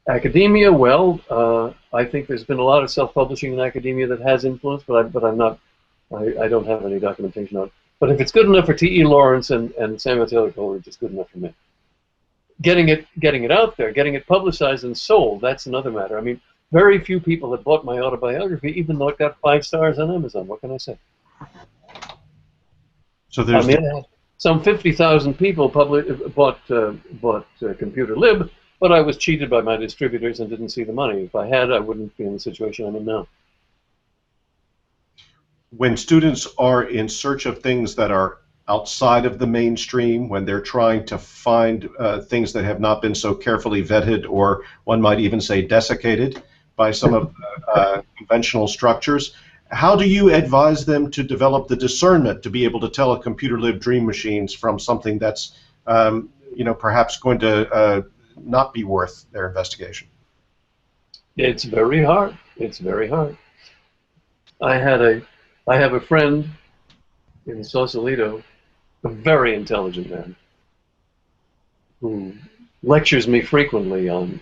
academia. Well, I think there's been a lot of self-publishing in academia that has influence, but I'm not. I don't have any documentation on it. But if it's good enough for T.E. Lawrence and Samuel Taylor Coleridge, it's good enough for me. Getting it out there, getting it publicized and sold, that's another matter. I mean, very few people have bought my autobiography, even though it got 5 stars on Amazon. What can I say? So there's some 50,000 people bought Computer Lib, but I was cheated by my distributors and didn't see the money. If I had, I wouldn't be in the situation I'm in now. When students are in search of things that are outside of the mainstream, when they're trying to find things that have not been so carefully vetted, or one might even say desiccated by some of the conventional structures, how do you advise them to develop the discernment to be able to tell a Computer Lib Dream Machines from something that's perhaps going to not be worth their investigation? It's very hard. It's very hard. I have a friend in Sausalito, a very intelligent man, who lectures me frequently on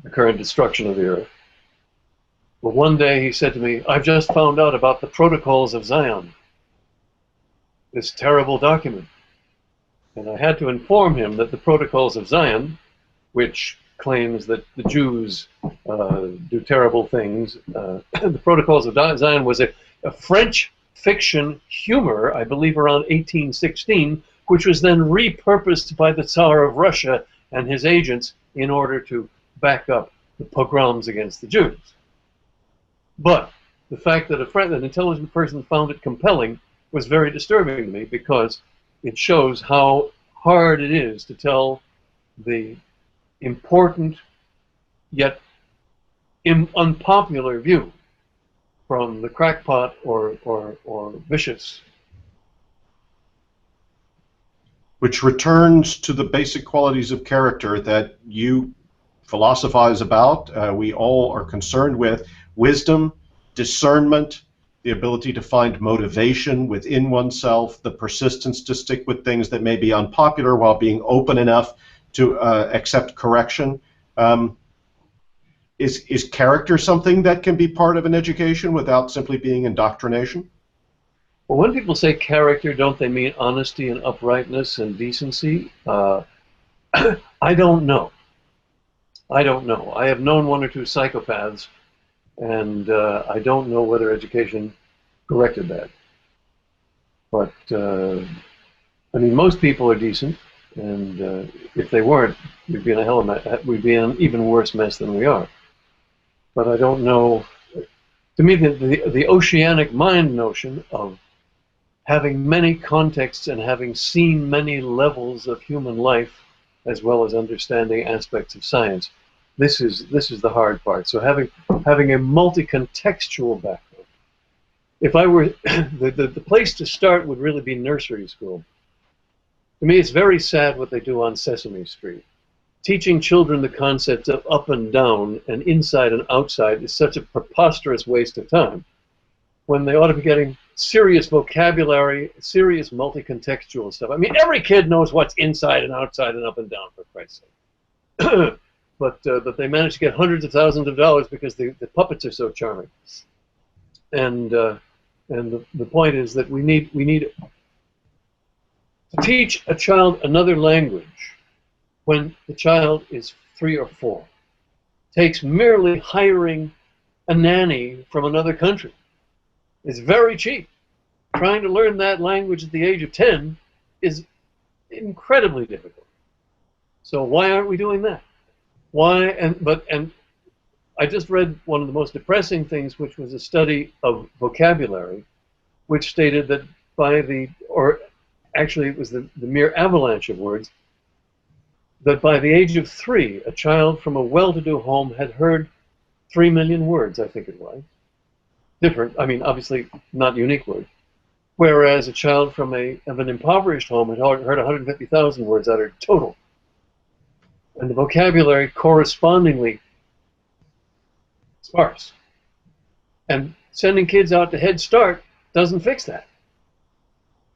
the current destruction of the earth. But one day he said to me, "I've just found out about the Protocols of Zion, this terrible document." And I had to inform him that the Protocols of Zion, which claims that the Jews do terrible things, the Protocols of Zion was a French fiction humor, I believe around 1816, which was then repurposed by the Tsar of Russia and his agents in order to back up the pogroms against the Jews. But the fact that an intelligent person found it compelling was very disturbing to me because it shows how hard it is to tell the important yet unpopular view from the crackpot or vicious. Which returns to the basic qualities of character that you philosophize about, we all are concerned with: wisdom, discernment, the ability to find motivation within oneself, the persistence to stick with things that may be unpopular while being open enough to accept correction. Is character something that can be part of an education without simply being indoctrination? Well, when people say character, don't they mean honesty and uprightness and decency? I don't know. I don't know. I have known one or two psychopaths, and I don't know whether education corrected that. But, I mean, most people are decent, and if they weren't, we'd be in we'd be in an even worse mess than we are. But I don't know. To me, the oceanic mind notion of having many contexts and having seen many levels of human life, as well as understanding aspects of science, this is the hard part. So having a multi-contextual background. If I were the place to start would really be nursery school. To me, it's very sad what they do on Sesame Street. Teaching children the concepts of up and down and inside and outside is such a preposterous waste of time, when they ought to be getting serious vocabulary, serious multi-contextual stuff. I mean, every kid knows what's inside and outside and up and down, for Christ's sake. But they manage to get hundreds of thousands of dollars because the puppets are so charming. And the point is that we need to teach a child another language when the child is 3 or 4. Takes merely hiring a nanny from another country. It's very cheap. Trying to learn that language at the age of 10 is incredibly difficult. So why aren't we doing that? Why? And I just read one of the most depressing things, which was a study of vocabulary, which stated that actually it was the mere avalanche of words, that by the age of 3, a child from a well-to-do home had heard 3 million words, I think it was. Different, I mean, obviously not unique words. Whereas a child from an impoverished home had heard 150,000 words uttered total. And the vocabulary correspondingly sparse. And sending kids out to Head Start doesn't fix that.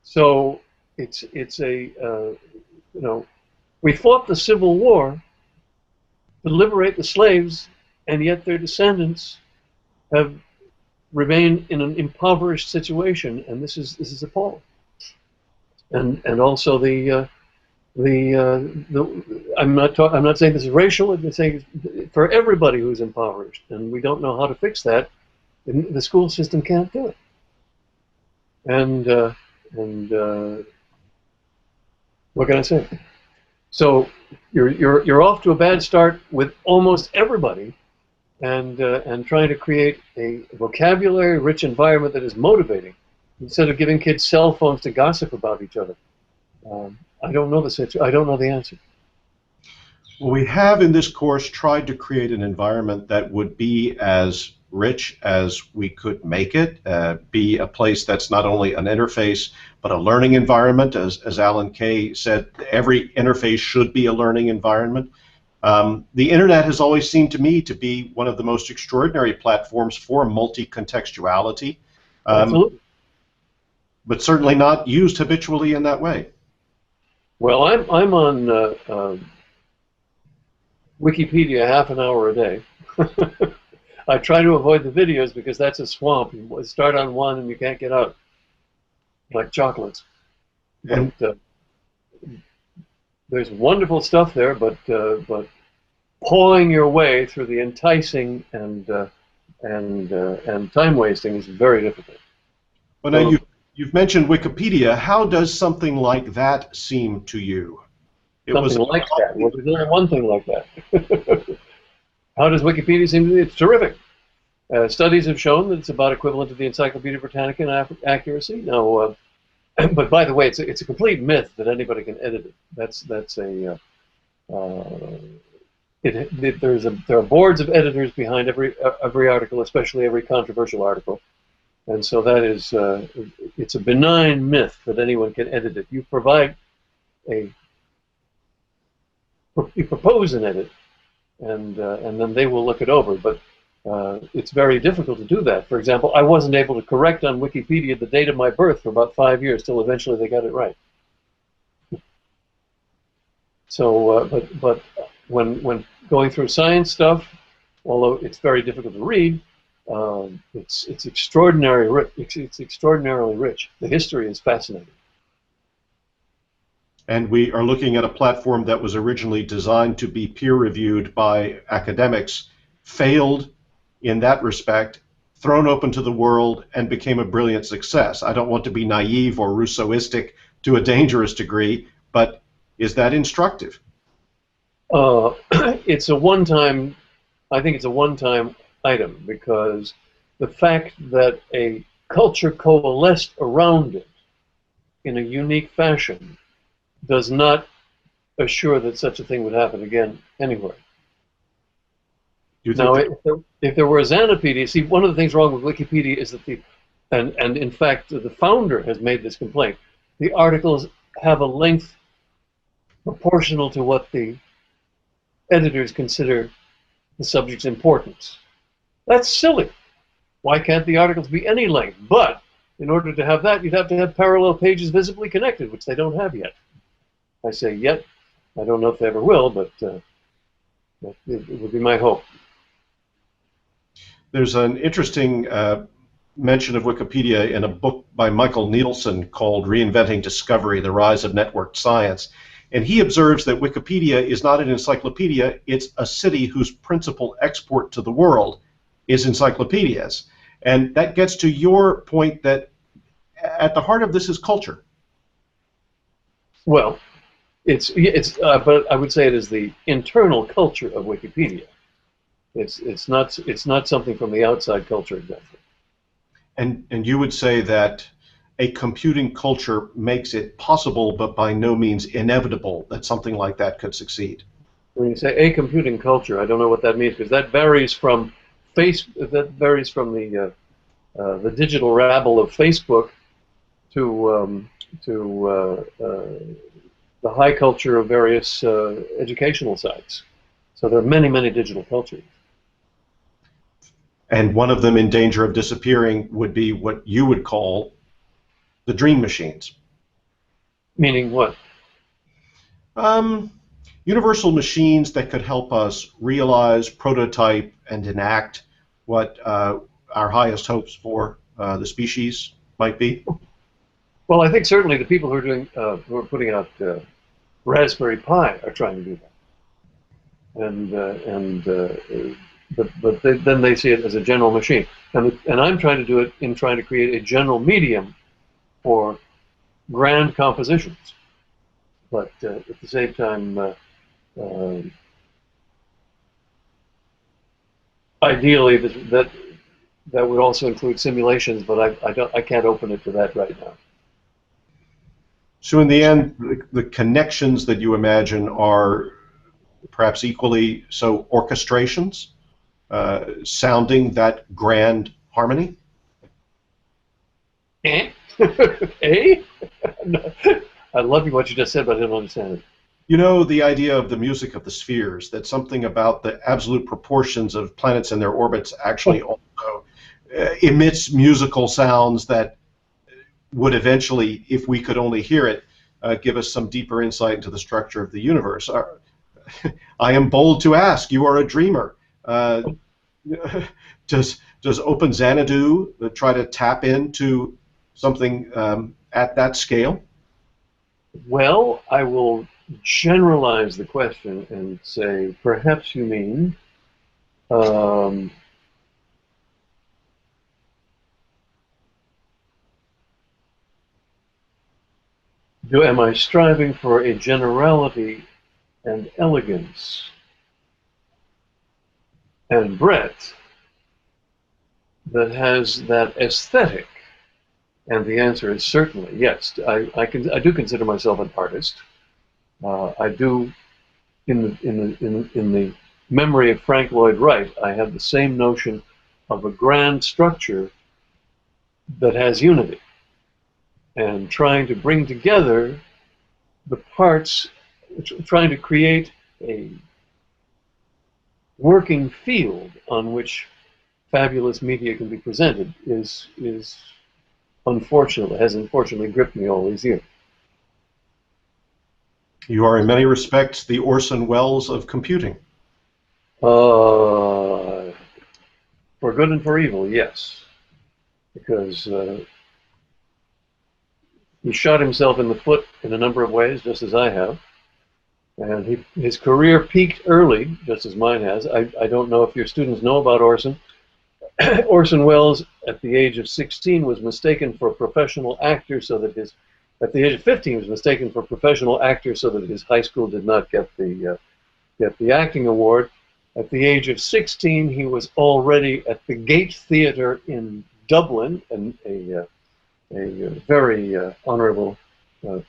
So it's we fought the Civil War to liberate the slaves, and yet their descendants have remained in an impoverished situation, and this is appalling. And also I'm not saying this is racial. I'm saying for everybody who's impoverished, and we don't know how to fix that. The school system can't do it. And what can I say? So you're off to a bad start with almost everybody, and trying to create a vocabulary-rich environment that is motivating, instead of giving kids cell phones to gossip about each other. I don't know I don't know the answer. Well, we have in this course tried to create an environment that would be as rich as we could make it, be a place that's not only an interface but a learning environment. As Alan Kay said, every interface should be a learning environment. The internet has always seemed to me to be one of the most extraordinary platforms for multi-contextuality, but certainly not used habitually in that way. Well, I'm on Wikipedia half an hour a day. I try to avoid the videos because that's a swamp. You start on one and you can't get out, like chocolates. And there's wonderful stuff there, but pawing your way through the enticing and time wasting is very difficult. Well, now you've mentioned Wikipedia. How does something like that seem to you? Something like that. Well, there's only one thing like that. How does Wikipedia seem to be? It's terrific. Studies have shown that it's about equivalent to the Encyclopedia Britannica in accuracy. Now, But by the way, it's a complete myth that anybody can edit it. That's a there are boards of editors behind every article, especially every controversial article, and so that is it's a benign myth that anyone can edit it. A you propose an edit, and then they will look it over. But it's very difficult to do that. For example, I wasn't able to correct on Wikipedia the date of my birth for about 5 years, till eventually they got it right. So, but when going through science stuff, although it's very difficult to read, it's extraordinarily rich. It's extraordinarily rich. The history is fascinating. And we are looking at a platform that was originally designed to be peer-reviewed by academics, failed in that respect, thrown open to the world, and became a brilliant success. I don't want to be naive or Rousseauistic to a dangerous degree, but is that instructive? It's a one-time. I think it's a one-time item, because the fact that a culture coalesced around it in a unique fashion does not assure that such a thing would happen again anywhere. Now, if there were a Xanopedia, see, one of the things wrong with Wikipedia is that and in fact the founder has made this complaint, the articles have a length proportional to what the editors consider the subject's importance. That's silly. Why can't the articles be any length? But in order to have that, you'd have to have parallel pages visibly connected, which they don't have yet. I say yet. I don't know if they ever will, but it would be my hope. There's an interesting mention of Wikipedia in a book by Michael Nielsen called Reinventing Discovery, The Rise of Networked Science. And he observes that Wikipedia is not an encyclopedia, it's a city whose principal export to the world is encyclopedias. And that gets to your point that at the heart of this is culture. Well, but I would say it is the internal culture of Wikipedia. It's not something from the outside culture exactly. And you would say that a computing culture makes it possible, but by no means inevitable, that something like that could succeed. When you say a computing culture, I don't know what that means, because that varies from the digital rabble of Facebook to the high culture of various educational sites. So there are many, many digital cultures. And one of them in danger of disappearing would be what you would call the dream machines. Meaning what? Universal machines that could help us realize, prototype, and enact what our highest hopes for the species might be. Well, I think certainly the people who are putting out Raspberry Pi are trying to do that, but then they see it as a general machine, and I'm trying to do it in trying to create a general medium for grand compositions, but at the same time, ideally that would also include simulations, but I can't open it to that right now. So in the end, the connections that you imagine are perhaps equally so orchestrations, sounding that grand harmony? Eh? I love what you just said, but I didn't understand it. You know, the idea of the music of the spheres, that something about the absolute proportions of planets and their orbits actually also emits musical sounds that would eventually, if we could only hear it, give us some deeper insight into the structure of the universe. I am bold to ask, you are a dreamer. Does Open Xanadu try to tap into something at that scale? Well, I will generalize the question and say, perhaps you mean am I striving for a generality and elegance and breadth that has that aesthetic And the answer is certainly yes. I do consider myself an artist. I do, in the memory of Frank Lloyd Wright, I have the same notion of a grand structure that has unity, and trying to bring together the parts, trying to create a working field on which fabulous media can be presented is unfortunately, has unfortunately gripped me all these years. You are in many respects the Orson Welles of computing. For good and for evil, yes. Because he shot himself in the foot in a number of ways, just as I have. And his career peaked early, just as mine has. I don't know if your students know about Orson. Orson Welles, at the age of 16, was mistaken for a professional actor, so that at the age of 15, was mistaken for a professional actor, so that his high school did not get the acting award. At the age of 16, he was already at the Gate Theatre in Dublin, and a very honorable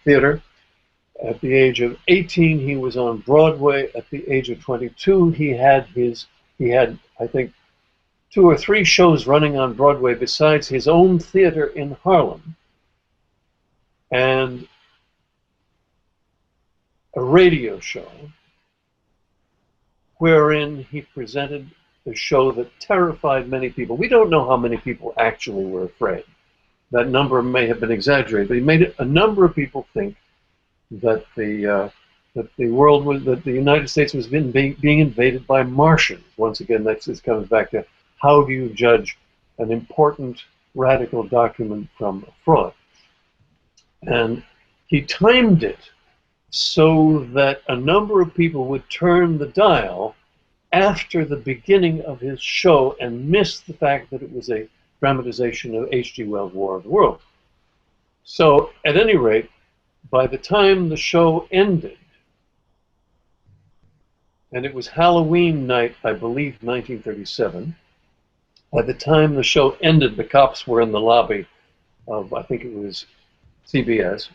theater. At the age of 18, he was on Broadway. At the age of 22, he had I think 2 or 3 shows running on Broadway besides his own theater in Harlem, and a radio show wherein he presented a show that terrified many people. We don't know how many people actually were afraid. That number may have been exaggerated, but he made a number of people think that the United States was being invaded by Martians. Once again, this comes back to how do you judge an important radical document from a fraud. And he timed it so that a number of people would turn the dial after the beginning of his show and miss the fact that it was a dramatization of H.G. Wells' War of the Worlds. So, at any rate, by the time the show ended, and it was Halloween night, I believe, 1937, by the time the show ended, the cops were in the lobby of, I think it was CBS,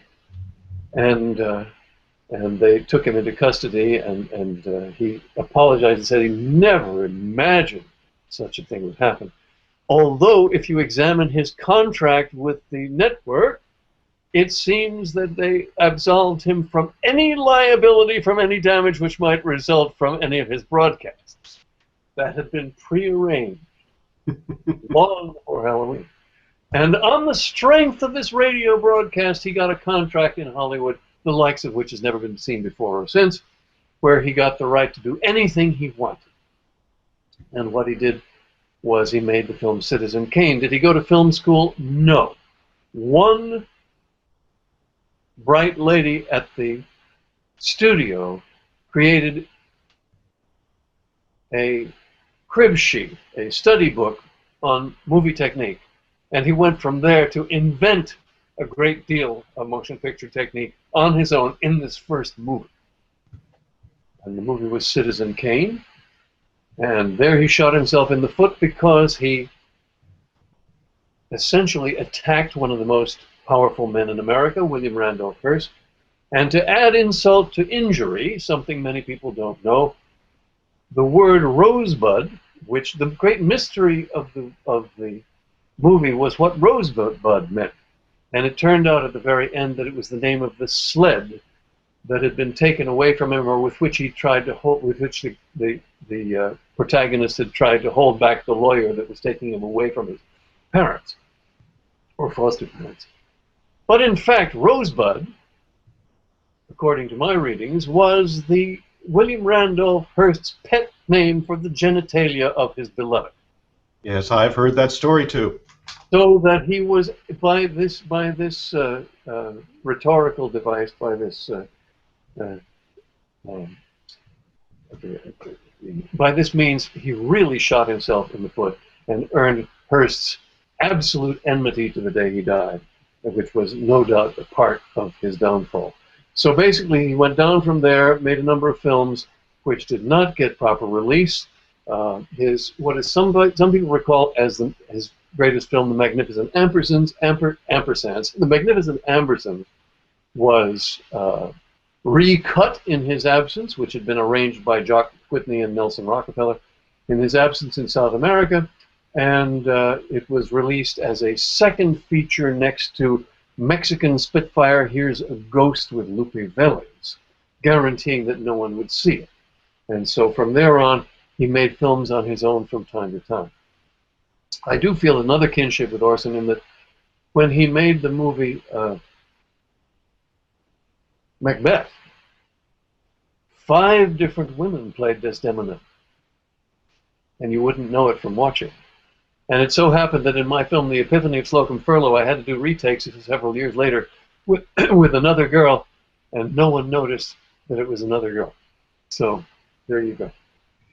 and they took him into custody, and he apologized and said he never imagined such a thing would happen. Although, if you examine his contract with the network, it seems that they absolved him from any liability from any damage which might result from any of his broadcasts. That had been prearranged long before Halloween. And on the strength of this radio broadcast, he got a contract in Hollywood, the likes of which has never been seen before or since, where he got the right to do anything he wanted. And what he did was he made the film Citizen Kane. Did he go to film school? No. One bright lady at the studio created a crib sheet, a study book on movie technique. And he went from there to invent a great deal of motion picture technique on his own in this first movie. And the movie was Citizen Kane. And there he shot himself in the foot because he essentially attacked one of the most powerful men in America, William Randolph Hearst. And to add insult to injury, something many people don't know, the word rosebud, which the great mystery of the movie was what rosebud meant. And it turned out at the very end that it was the name of the sled that had been taken away from him, or with which he tried to hold, with which the protagonist had tried to hold back the lawyer that was taking him away from his parents, or foster parents. But in fact, Rosebud, according to my readings, was the William Randolph Hearst's pet name for the genitalia of his beloved. Yes, I've heard that story too. So that he was, by this rhetorical device, by this means, he really shot himself in the foot and earned Hearst's absolute enmity to the day he died, which was no doubt a part of his downfall. So basically, he went down from there, made a number of films which did not get proper release. What is some people recall as his greatest film, The Magnificent Ampersands. The Magnificent Ampersand was recut in his absence, which had been arranged by Jock Whitney and Nelson Rockefeller in his absence in South America, and it was released as a second feature next to Mexican Spitfire, Here's a Ghost with Lupe Velez, guaranteeing that no one would see it. And so from there on, he made films on his own from time to time. I do feel another kinship with Orson in that when he made the movie Macbeth, 5 different women played Desdemona, and you wouldn't know it from watching. And it so happened that in my film, The Epiphany of Slocum Furlough, I had to do retakes several years later with, with another girl, and no one noticed that it was another girl. So there you go.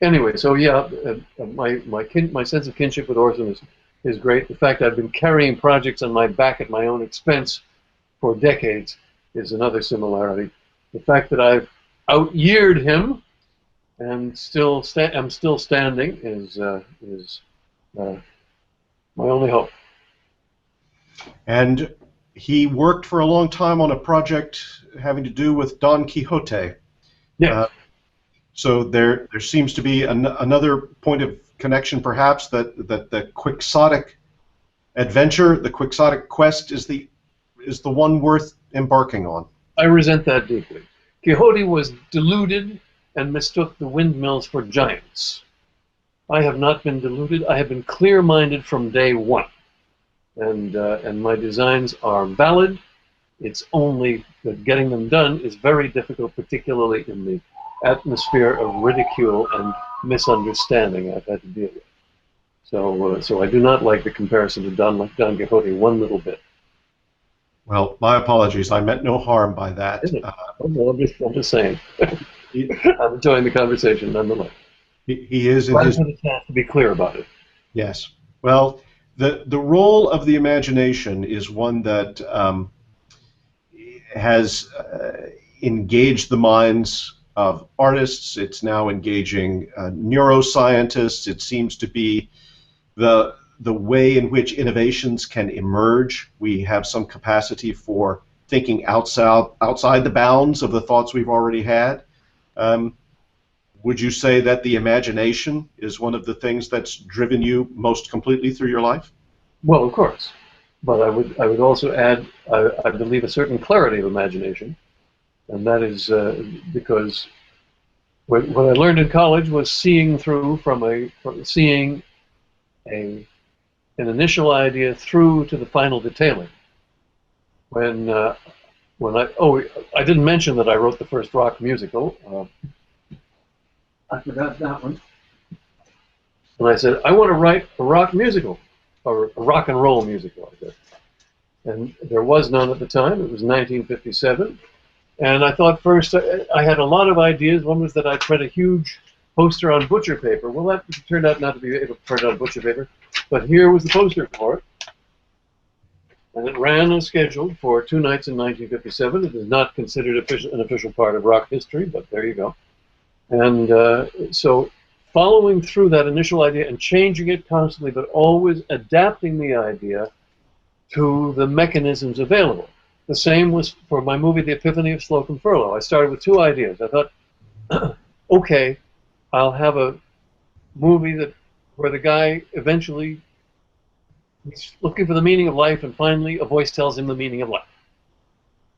Anyway, so yeah, my sense of kinship with Orson is great. The fact I've been carrying projects on my back at my own expense for decades is another similarity. The fact that I've out-yeared him and I'm still standing is my only hope. And he worked for a long time on a project having to do with Don Quixote. Yeah. So there seems to be another point of connection, perhaps, that the quixotic adventure, the quixotic quest, is the one worth embarking on. I resent that deeply. Quixote was deluded and mistook the windmills for giants. I have not been deluded. I have been clear-minded from day one, and my designs are valid. It's only that getting them done is very difficult, particularly in the atmosphere of ridicule and misunderstanding I've had to deal with. So I do not like the comparison to Don Quixote one little bit. Well, my apologies. I meant no harm by that. Well, I'm just saying. I'm enjoying the conversation nonetheless. He is in But his... I have to be clear about it. Yes. Well, the role of the imagination is one that has engaged the minds of artists. It's now engaging neuroscientists. It seems to be the way in which innovations can emerge. We have some capacity for thinking outside the bounds of the thoughts we've already had. Would you say that the imagination is one of the things that's driven you most completely through your life? Well, of course. But I would also add, I believe, a certain clarity of imagination. And that is because what I learned in college was seeing through from seeing an initial idea through to the final detailing. When I didn't mention that I wrote the first rock musical. I forgot that one. And I said, I want to write a rock musical, or a rock and roll musical, I said. And there was none at the time. It was 1957. And I thought first, I had a lot of ideas. One was that I'd print a huge poster on butcher paper. Well, that turned out not to be able to print on butcher paper. But here was the poster for it. And it ran as scheduled for 2 nights in 1957. It is not considered an official part of rock history, but there you go. And so following through that initial idea and changing it constantly, but always adapting the idea to the mechanisms available. The same was for my movie, The Epiphany of Slocum Furlough. I started with 2 ideas. I thought, okay, I'll have a movie where the guy eventually is looking for the meaning of life, and finally a voice tells him the meaning of life.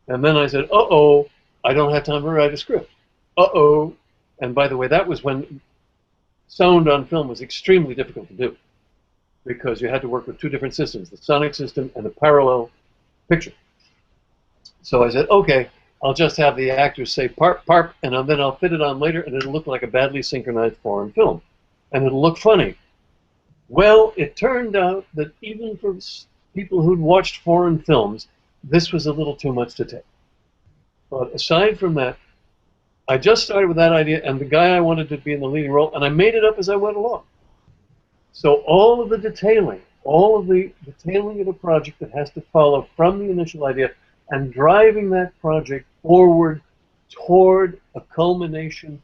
And then I said, uh-oh, I don't have time to write a script. Uh-oh. And by the way, that was when sound on film was extremely difficult to do, because you had to work with 2 different systems, the sonic system and the parallel picture. So I said, okay, I'll just have the actors say parp, parp, and then I'll fit it on later, and it'll look like a badly synchronized foreign film. And it'll look funny. Well, it turned out that even for people who'd watched foreign films, this was a little too much to take. But aside from that, I just started with that idea and the guy I wanted to be in the leading role, and I made it up as I went along. So all of the detailing of the project that has to follow from the initial idea and driving that project forward toward a culmination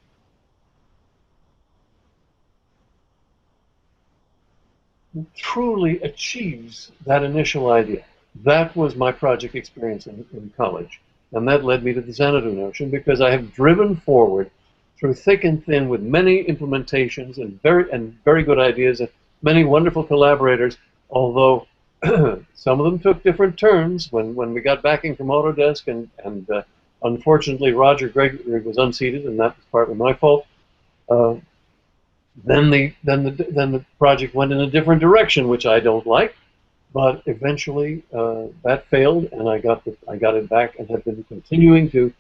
truly achieves that initial idea. That was my project experience in college. And that led me to the Xanadu notion, because I have driven forward through thick and thin with many implementations and very good ideas and many wonderful collaborators, although some of them took different turns when we got backing from Autodesk, and unfortunately Roger Gregory was unseated, and that was partly my fault. Then the project went in a different direction, which I don't like. But eventually that failed, and I got it back, and have been continuing to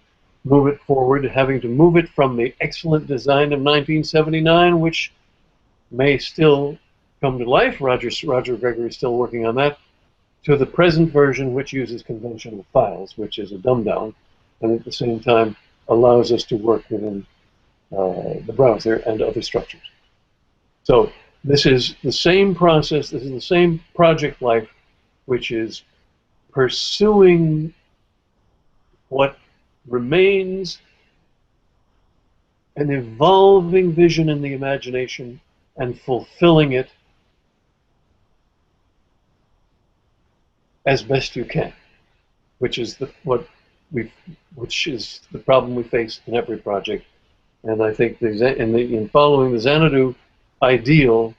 move it forward, having to move it from the excellent design of 1979, which may still come to life. Roger Gregory is still working on that, to the present version, which uses conventional files, which is a dumb down, and at the same time allows us to work within the browser and other structures. So this is the same process, this is the same project life, which is pursuing what remains an evolving vision in the imagination and fulfilling it as best you can, which is the problem we face in every project. And I think in following the Xanadu ideal,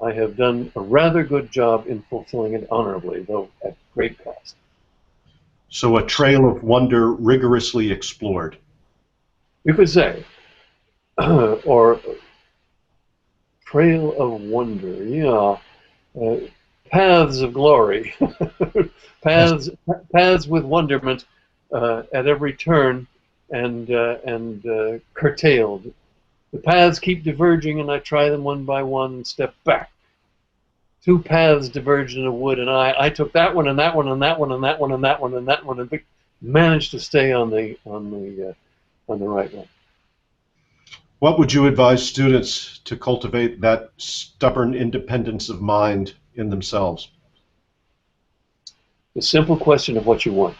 I have done a rather good job in fulfilling it honorably, though at great cost. So a trail of wonder rigorously explored. You could say, or trail of wonder, yeah. Paths of glory, paths with wonderment at every turn, and curtailed. The paths keep diverging, and I try them one by one and step back. Two paths diverged in a wood, and I took that one and that one and that one and that one and that one and that one, and managed to stay on the right one. What would you advise students to cultivate that stubborn independence of mind in themselves? The simple question of what you want.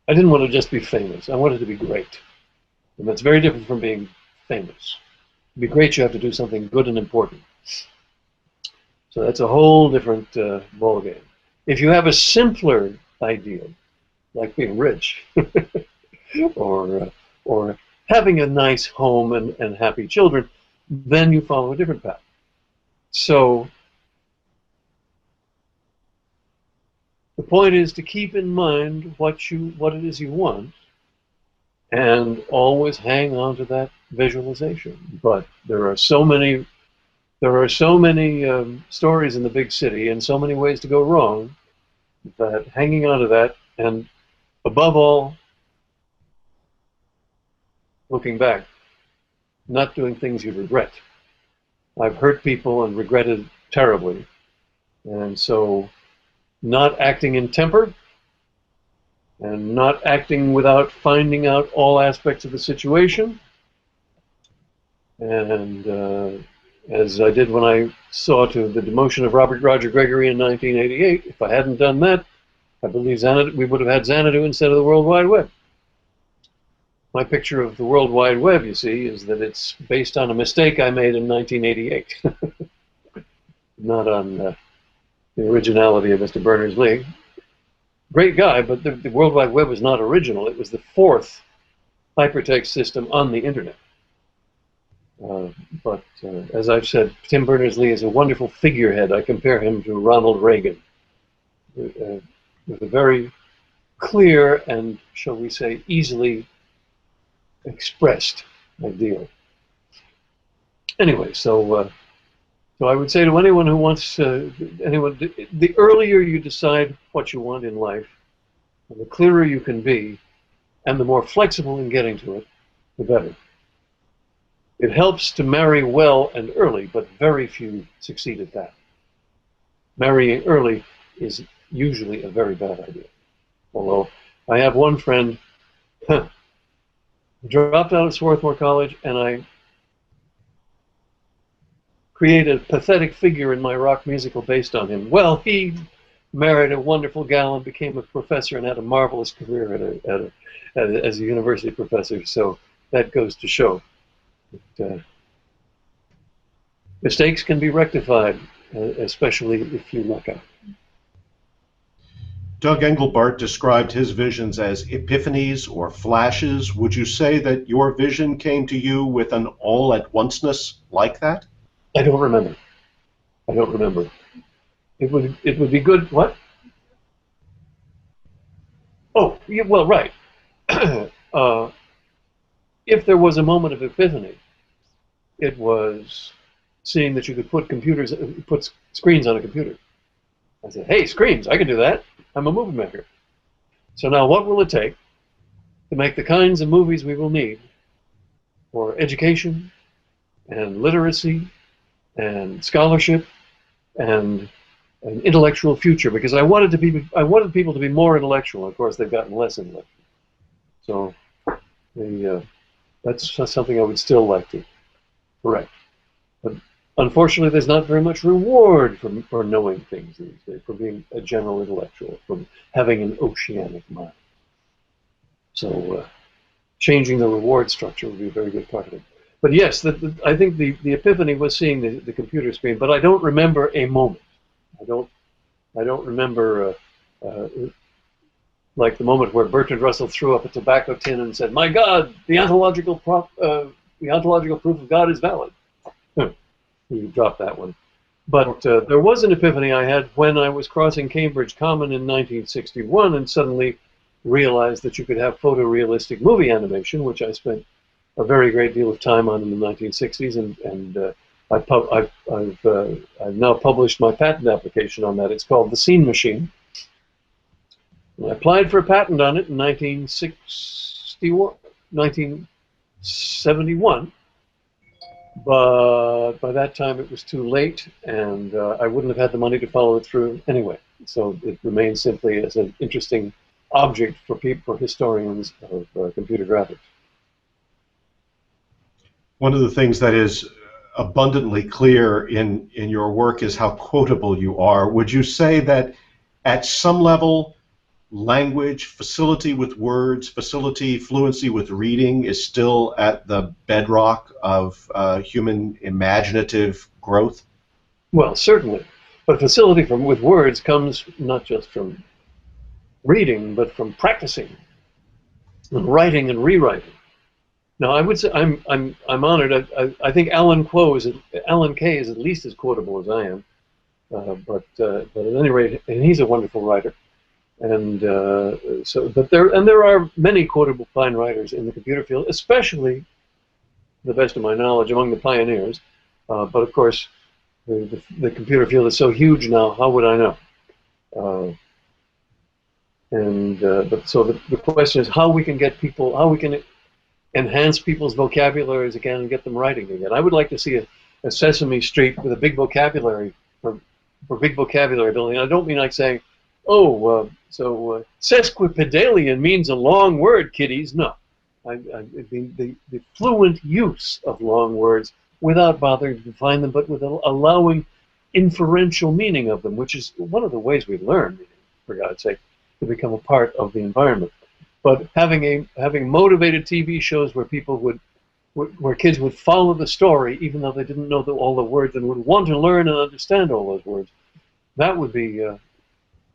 I didn't want to just be famous. I wanted to be great. And that's very different from being famous. To be great, you have to do something good and important. So that's a whole different ballgame. If you have a simpler ideal, like being rich, or having a nice home and happy children, then you follow a different path. So the point is to keep in mind what it is you want, and always hang on to that visualization. But there are so many stories in the big city, and so many ways to go wrong, that hanging on to that, and above all, looking back, not doing things you regret. I've hurt people and regretted terribly, and so not acting in temper, and not acting without finding out all aspects of the situation. And as I did when I saw to the demotion of Roger Gregory in 1988, if I hadn't done that, I believe we would have had Xanadu instead of the World Wide Web. My picture of the World Wide Web, you see, is that it's based on a mistake I made in 1988, not on the originality of Mr. Berners-Lee. Great guy, but the World Wide Web was not original. It was the fourth hypertext system on the internet. But as I've said, Tim Berners-Lee is a wonderful figurehead. I compare him to Ronald Reagan, with a very clear and, shall we say, easily expressed ideal. Anyway, so I would say to anyone who wants, the earlier you decide what you want in life, and the clearer you can be, and the more flexible in getting to it, the better. It helps to marry well and early, but very few succeed at that. Marrying early is usually a very bad idea. Although I have one friend who dropped out of Swarthmore College, and I created a pathetic figure in my rock musical based on him. Well, he married a wonderful gal and became a professor and had a marvelous career as a university professor. So that goes to show that mistakes can be rectified, especially if you luck out. Doug Engelbart described his visions as epiphanies or flashes. Would you say that your vision came to you with an all-at-onceness like that? I don't remember. I don't remember. It would be good. What? Oh, yeah, well, right. If there was a moment of epiphany, it was seeing that you could put screens on a computer. I said, "Hey, screens! I can do that. I'm a movie maker." So now, what will it take to make the kinds of movies we will need for education and literacy and scholarship and an intellectual future? Because I wanted people to be more intellectual. Of course, they've gotten less intellectual. So that's something I would still like to correct. But unfortunately, there's not very much reward for knowing things these days, for being a general intellectual, from having an oceanic mind. So changing the reward structure would be a very good part of it. But yes, I think the epiphany was seeing the computer screen, but I don't remember a moment. I don't remember like the moment where Bertrand Russell threw up a tobacco tin and said, "My God, the ontological proof of God is valid." You dropped that one. But there was an epiphany I had when I was crossing Cambridge Common in 1961 and suddenly realized that you could have photorealistic movie animation, which I spent a very great deal of time on in the 1960s, and I've now published my patent application on that. It's called the Scene Machine. And I applied for a patent on it in 1971, but by that time it was too late, and I wouldn't have had the money to follow it through anyway. So it remains simply as an interesting object for historians of computer graphics. One of the things that is abundantly clear in your work is how quotable you are. Would you say that at some level, language, facility with words, fluency with reading is still at the bedrock of human imaginative growth? Well, certainly. But facility with words comes not just from reading, but from practicing, and writing and rewriting. Now, I would say I'm honored. I think Alan Kay is at least as quotable as I am, but at any rate, and he's a wonderful writer. And there are many quotable fine writers in the computer field, especially, to the best of my knowledge, among the pioneers. But of course, the computer field is so huge now. How would I know? So the question is how we can enhance people's vocabularies again and get them writing again. I would like to see a Sesame Street with a big vocabulary for big vocabulary building. I don't mean like saying, "Oh, sesquipedalian means a long word, kiddies." No, I mean the fluent use of long words without bothering to define them, but with allowing inferential meaning of them, which is one of the ways we learn, for God's sake, to become a part of the environment. But having motivated TV shows where where kids would follow the story even though they didn't know all the words and would want to learn and understand all those words, that would be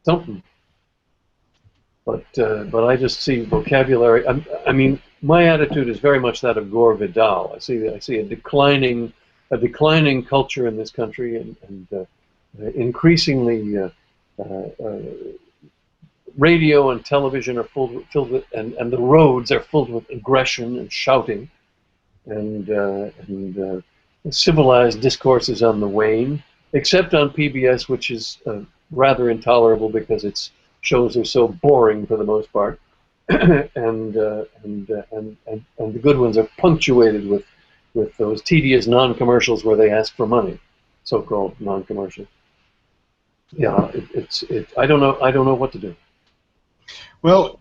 something. But I just see vocabulary. I mean, my attitude is very much that of Gore Vidal. I see a declining culture in this country, and increasingly radio and television are filled with, and the roads are filled with aggression and shouting, and civilized discourse is on the wane, except on PBS, which is rather intolerable because its shows are so boring for the most part, and the good ones are punctuated with those tedious non-commercials where they ask for money, so-called non-commercials. Yeah, I don't know what to do. Well,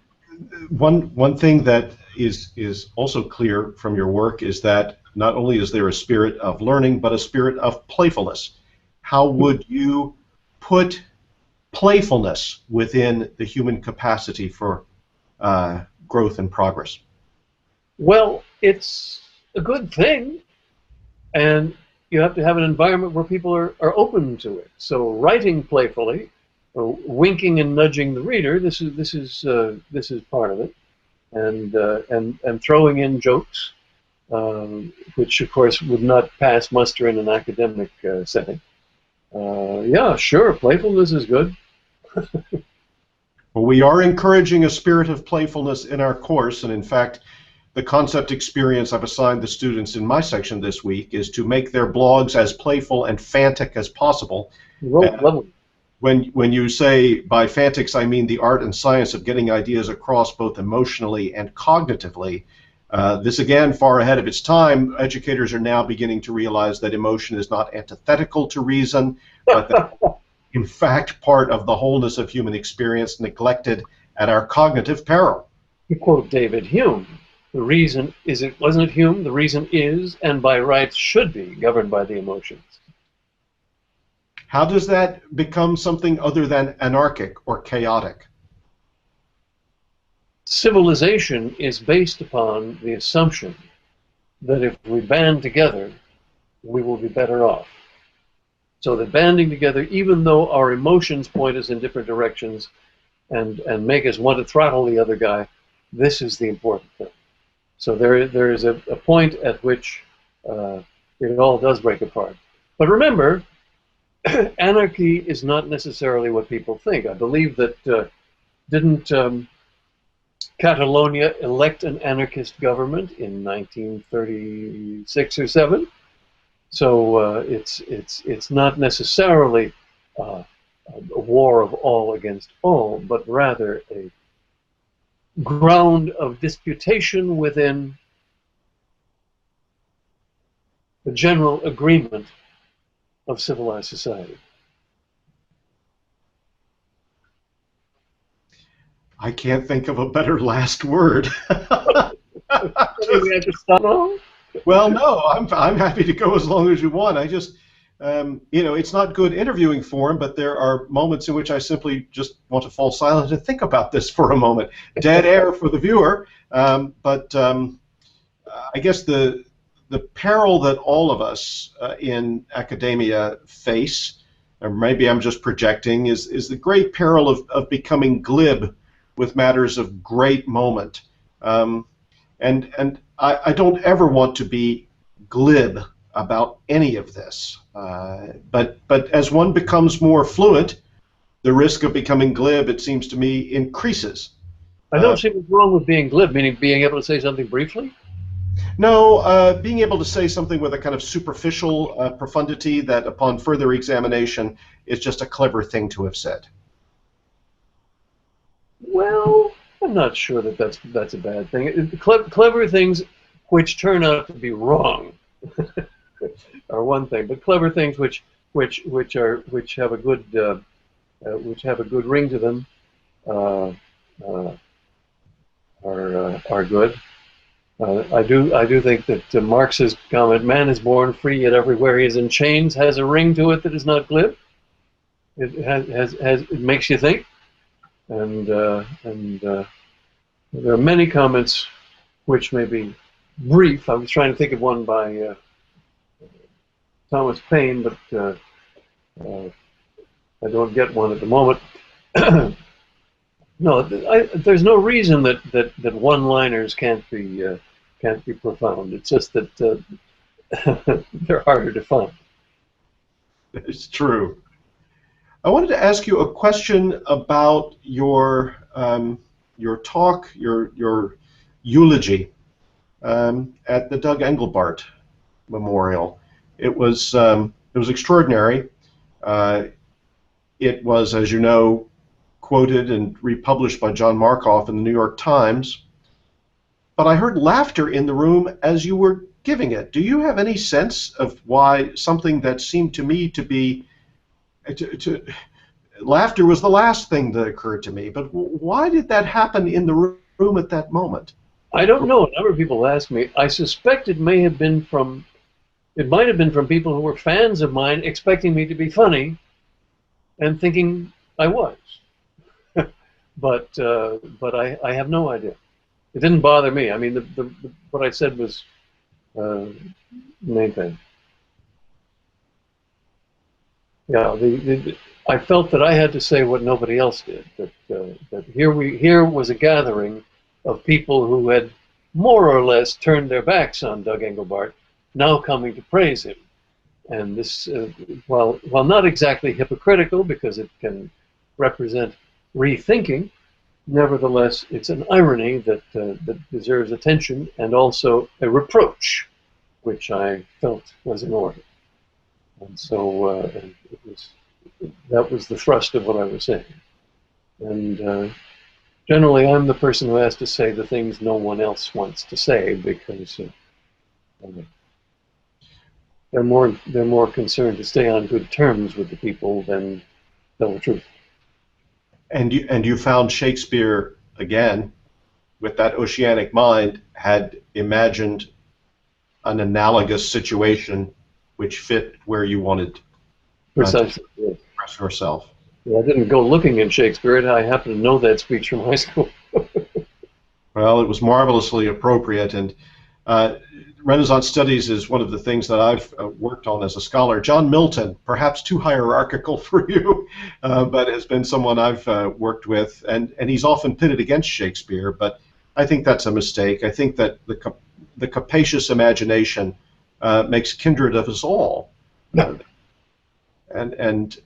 one thing that is also clear from your work is that not only is there a spirit of learning, but a spirit of playfulness. How would you put playfulness within the human capacity for growth and progress? Well, it's a good thing, and you have to have an environment where people are open to it. So writing playfully, or winking and nudging the reader, this is part of it, and throwing in jokes, which of course would not pass muster in an academic setting. Yeah, sure, playfulness is good. Well, we are encouraging a spirit of playfulness in our course, and in fact, the concept experience I've assigned the students in my section this week is to make their blogs as playful and fantic as possible. Lovely. When you say by fantics, I mean the art and science of getting ideas across both emotionally and cognitively. This, again, far ahead of its time. Educators are now beginning to realize that emotion is not antithetical to reason, but that in fact part of the wholeness of human experience, neglected at our cognitive peril. To quote David Hume, the reason is it wasn't it Hume? The reason is, and by rights should be, governed by the emotions. How does that become something other than anarchic or chaotic? Civilization is based upon the assumption that if we band together, we will be better off. So that banding together, even though our emotions point us in different directions and make us want to throttle the other guy, this is the important thing. So there is a point at which it all does break apart. But remember, anarchy is not necessarily what people think. I believe that didn't Catalonia elect an anarchist government in 1936 or 7? So it's not necessarily a war of all against all, but rather a ground of disputation within the general agreement of civilized society. I can't think of a better last word. We have to stop now? Well, no, I'm happy to go as long as you want. I just, it's not good interviewing form, but there are moments in which I simply just want to fall silent and think about this for a moment. Dead air for the viewer, but I guess the peril that all of us in academia face, or maybe I'm just projecting, is the great peril of becoming glib with matters of great moment. And I don't ever want to be glib about any of this. But as one becomes more fluent, the risk of becoming glib, it seems to me, increases. I don't see what's wrong with being glib, meaning being able to say something briefly. No, being able to say something with a kind of superficial profundity that upon further examination is just a clever thing to have said. Well, I'm not sure that that's a bad thing. Clever things which turn out to be wrong are one thing, but clever things which have a good ring to them are good. I do think that Marx's comment, "Man is born free, yet everywhere he is in chains," has a ring to it that is not glib. It makes you think, and there are many comments which may be brief. I was trying to think of one by Thomas Paine, but I don't get one at the moment. No, there's no reason that one-liners can't be profound. It's just that they're harder to find. It's true. I wanted to ask you a question about your talk, your eulogy at the Doug Engelbart Memorial. It was extraordinary. It was, as you know, quoted and republished by John Markoff in the New York Times. But I heard laughter in the room as you were giving it. Do you have any sense of why something that seemed to me to be laughter was the last thing that occurred to me, but why did that happen in the room at that moment? I don't know. A number of people ask me. I suspect it might have been from people who were fans of mine, expecting me to be funny, and thinking I was. But I have no idea. it didn't bother me. I mean, what I said was the main thing. Yeah, I felt that I had to say what nobody else did. That here was a gathering of people who had more or less turned their backs on Doug Engelbart, now coming to praise him. And this, while not exactly hypocritical, because it can represent rethinking, nevertheless, it's an irony that that deserves attention, and also a reproach, which I felt was in order. And so that was the thrust of what I was saying. And generally, I'm the person who has to say the things no one else wants to say, because they're more concerned to stay on good terms with the people than tell the truth. And you found Shakespeare, again, with that oceanic mind, had imagined an analogous situation which fit where you wanted Precisely. to express yourself. Yeah, I didn't go looking in Shakespeare. I happen to know that speech from high school. Well, it was marvelously appropriate, and Renaissance studies is one of the things that I've worked on as a scholar. John Milton, perhaps too hierarchical for you, but has been someone I've worked with, and he's often pitted against Shakespeare, but I think that's a mistake. I think that the capacious imagination makes kindred of us all. And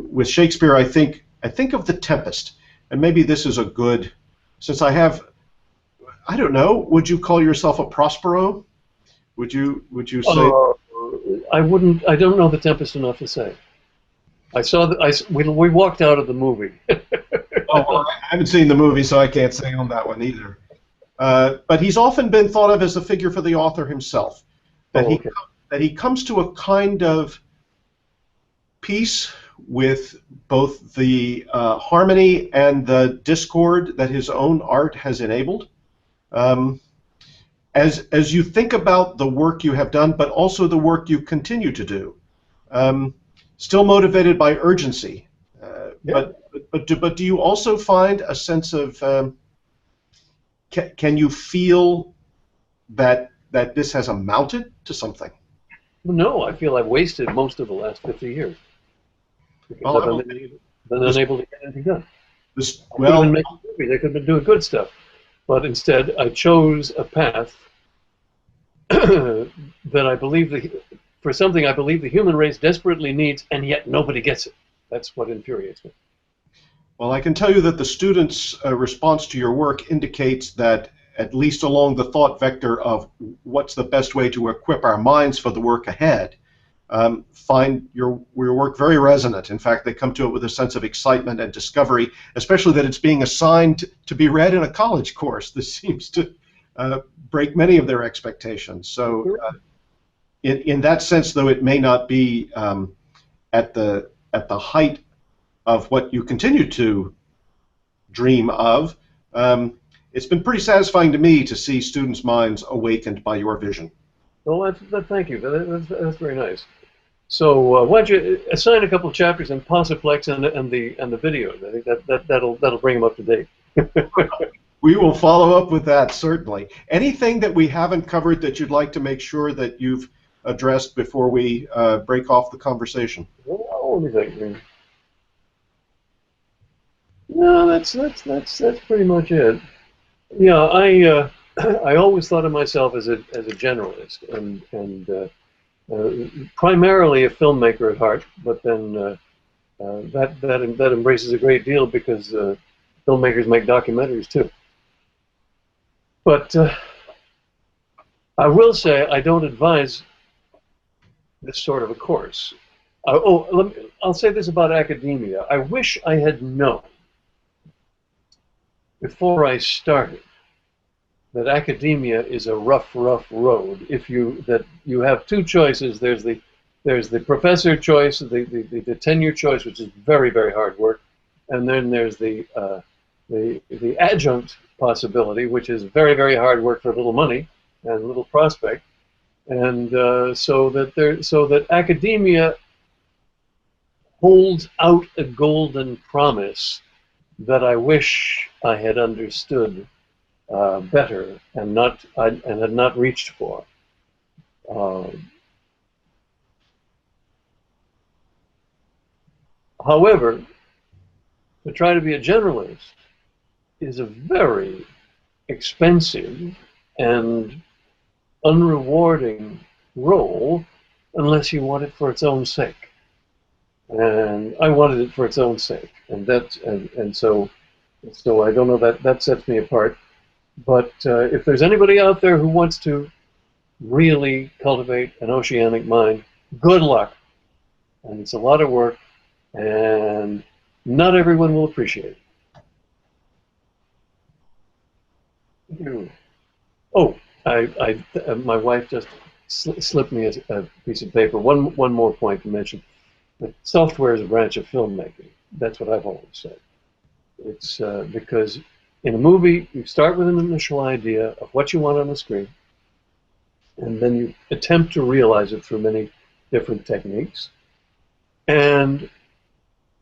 with Shakespeare, I think of The Tempest, and maybe this is a good, since I don't know, would you call yourself a Prospero? Would you say? I wouldn't. I don't know The Tempest enough to say. I saw that. We walked out of the movie. Oh, well, I haven't seen the movie, so I can't say on that one either. But he's often been thought of as a figure for the author himself. That he comes to a kind of peace with both the harmony and the discord that his own art has enabled. As you think about the work you have done, but also the work you continue to do, still motivated by urgency, but do you also find a sense of can you feel that this has amounted to something? No, I feel I've wasted most of the last 50 years. Because I've been unable to get anything done. They could have been doing good stuff, but instead I chose a path that I believe for something I believe the human race desperately needs, and yet nobody gets it. That's what infuriates me. Well, I can tell you that the students' response to your work indicates that, at least along the thought vector of what's the best way to equip our minds for the work ahead, find your work very resonant. In fact, they come to it with a sense of excitement and discovery, especially that it's being assigned to be read in a college course. This seems to break many of their expectations. So in that sense, though it may not be at the height of what you continue to dream of, it's been pretty satisfying to me to see students' minds awakened by your vision. Well, thank you. That's very nice. So why don't you assign a couple of chapters in Posiplex and the video? I think that'll bring them up to date. We will follow up with that, certainly. Anything that we haven't covered that you'd like to make sure that you've addressed before we break off the conversation? Well, let me think. No, that's pretty much it. Yeah, I always thought of myself as a generalist and primarily a filmmaker at heart, but then that embraces a great deal because filmmakers make documentaries too. But I will say I don't advise this sort of a course. I'll say this about academia. I wish I had known before I started that academia is a rough road. That you have two choices. There's the professor choice, the tenure choice, which is very, very hard work, and then there's the adjunct possibility, which is very, very hard work for little money and little prospect, and so that academia holds out a golden promise that I wish I had understood better and had not reached for. However, to try to be a generalist is a very expensive and unrewarding role unless you want it for its own sake. And I wanted it for its own sake, and so I don't know, that sets me apart. But if there's anybody out there who wants to really cultivate an oceanic mind, good luck. And it's a lot of work, and not everyone will appreciate it. Oh, my wife just slipped me a piece of paper. One more point to mention. The software is a branch of filmmaking. That's what I've always said. It's because in a movie, you start with an initial idea of what you want on the screen, and then you attempt to realize it through many different techniques. And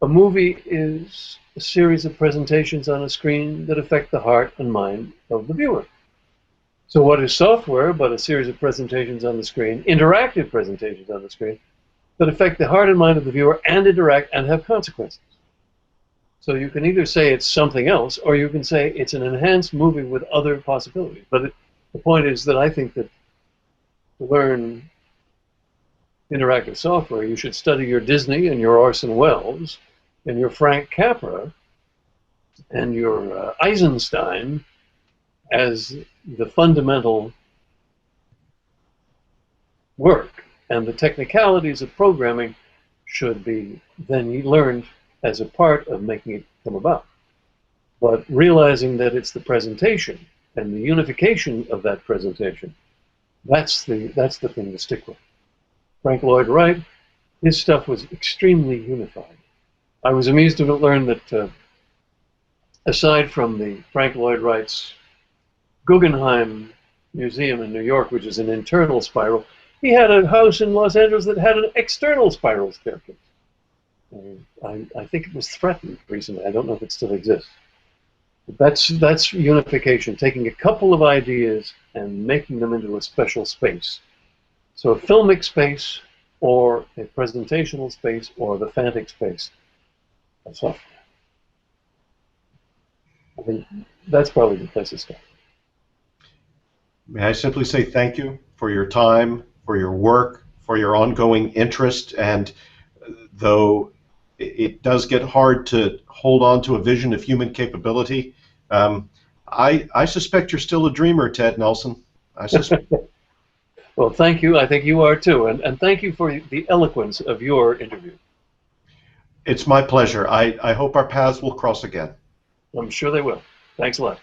a movie is a series of presentations on a screen that affect the heart and mind of the viewer. So what is software but a series of presentations on the screen, interactive presentations on the screen, that affect the heart and mind of the viewer and interact and have consequences? So you can either say it's something else, or you can say it's an enhanced movie with other possibilities. But the point is that I think that to learn interactive software, you should study your Disney and your Orson Welles and your Frank Capra and your Eisenstein as the fundamental work, and the technicalities of programming should be then learned as a part of making it come about. But realizing that it's the presentation and the unification of that presentation, that's the thing to stick with. Frank Lloyd Wright, his stuff was extremely unified. I was amused to learn that aside from the Frank Lloyd Wright's Guggenheim Museum in New York, which is an internal spiral, he had a house in Los Angeles that had an external spiral staircase. I think it was threatened recently. I don't know if it still exists. But that's unification, taking a couple of ideas and making them into a special space. So a filmic space, or a presentational space, or the phantic space of software. I think that's probably the place to start. May I simply say thank you for your time, for your work, for your ongoing interest, and though it does get hard to hold on to a vision of human capability, I suspect you're still a dreamer, Ted Nelson. I suspect. Well, thank you. I think you are too. And thank you for the eloquence of your interview. It's my pleasure. I hope our paths will cross again. I'm sure they will. Thanks a lot.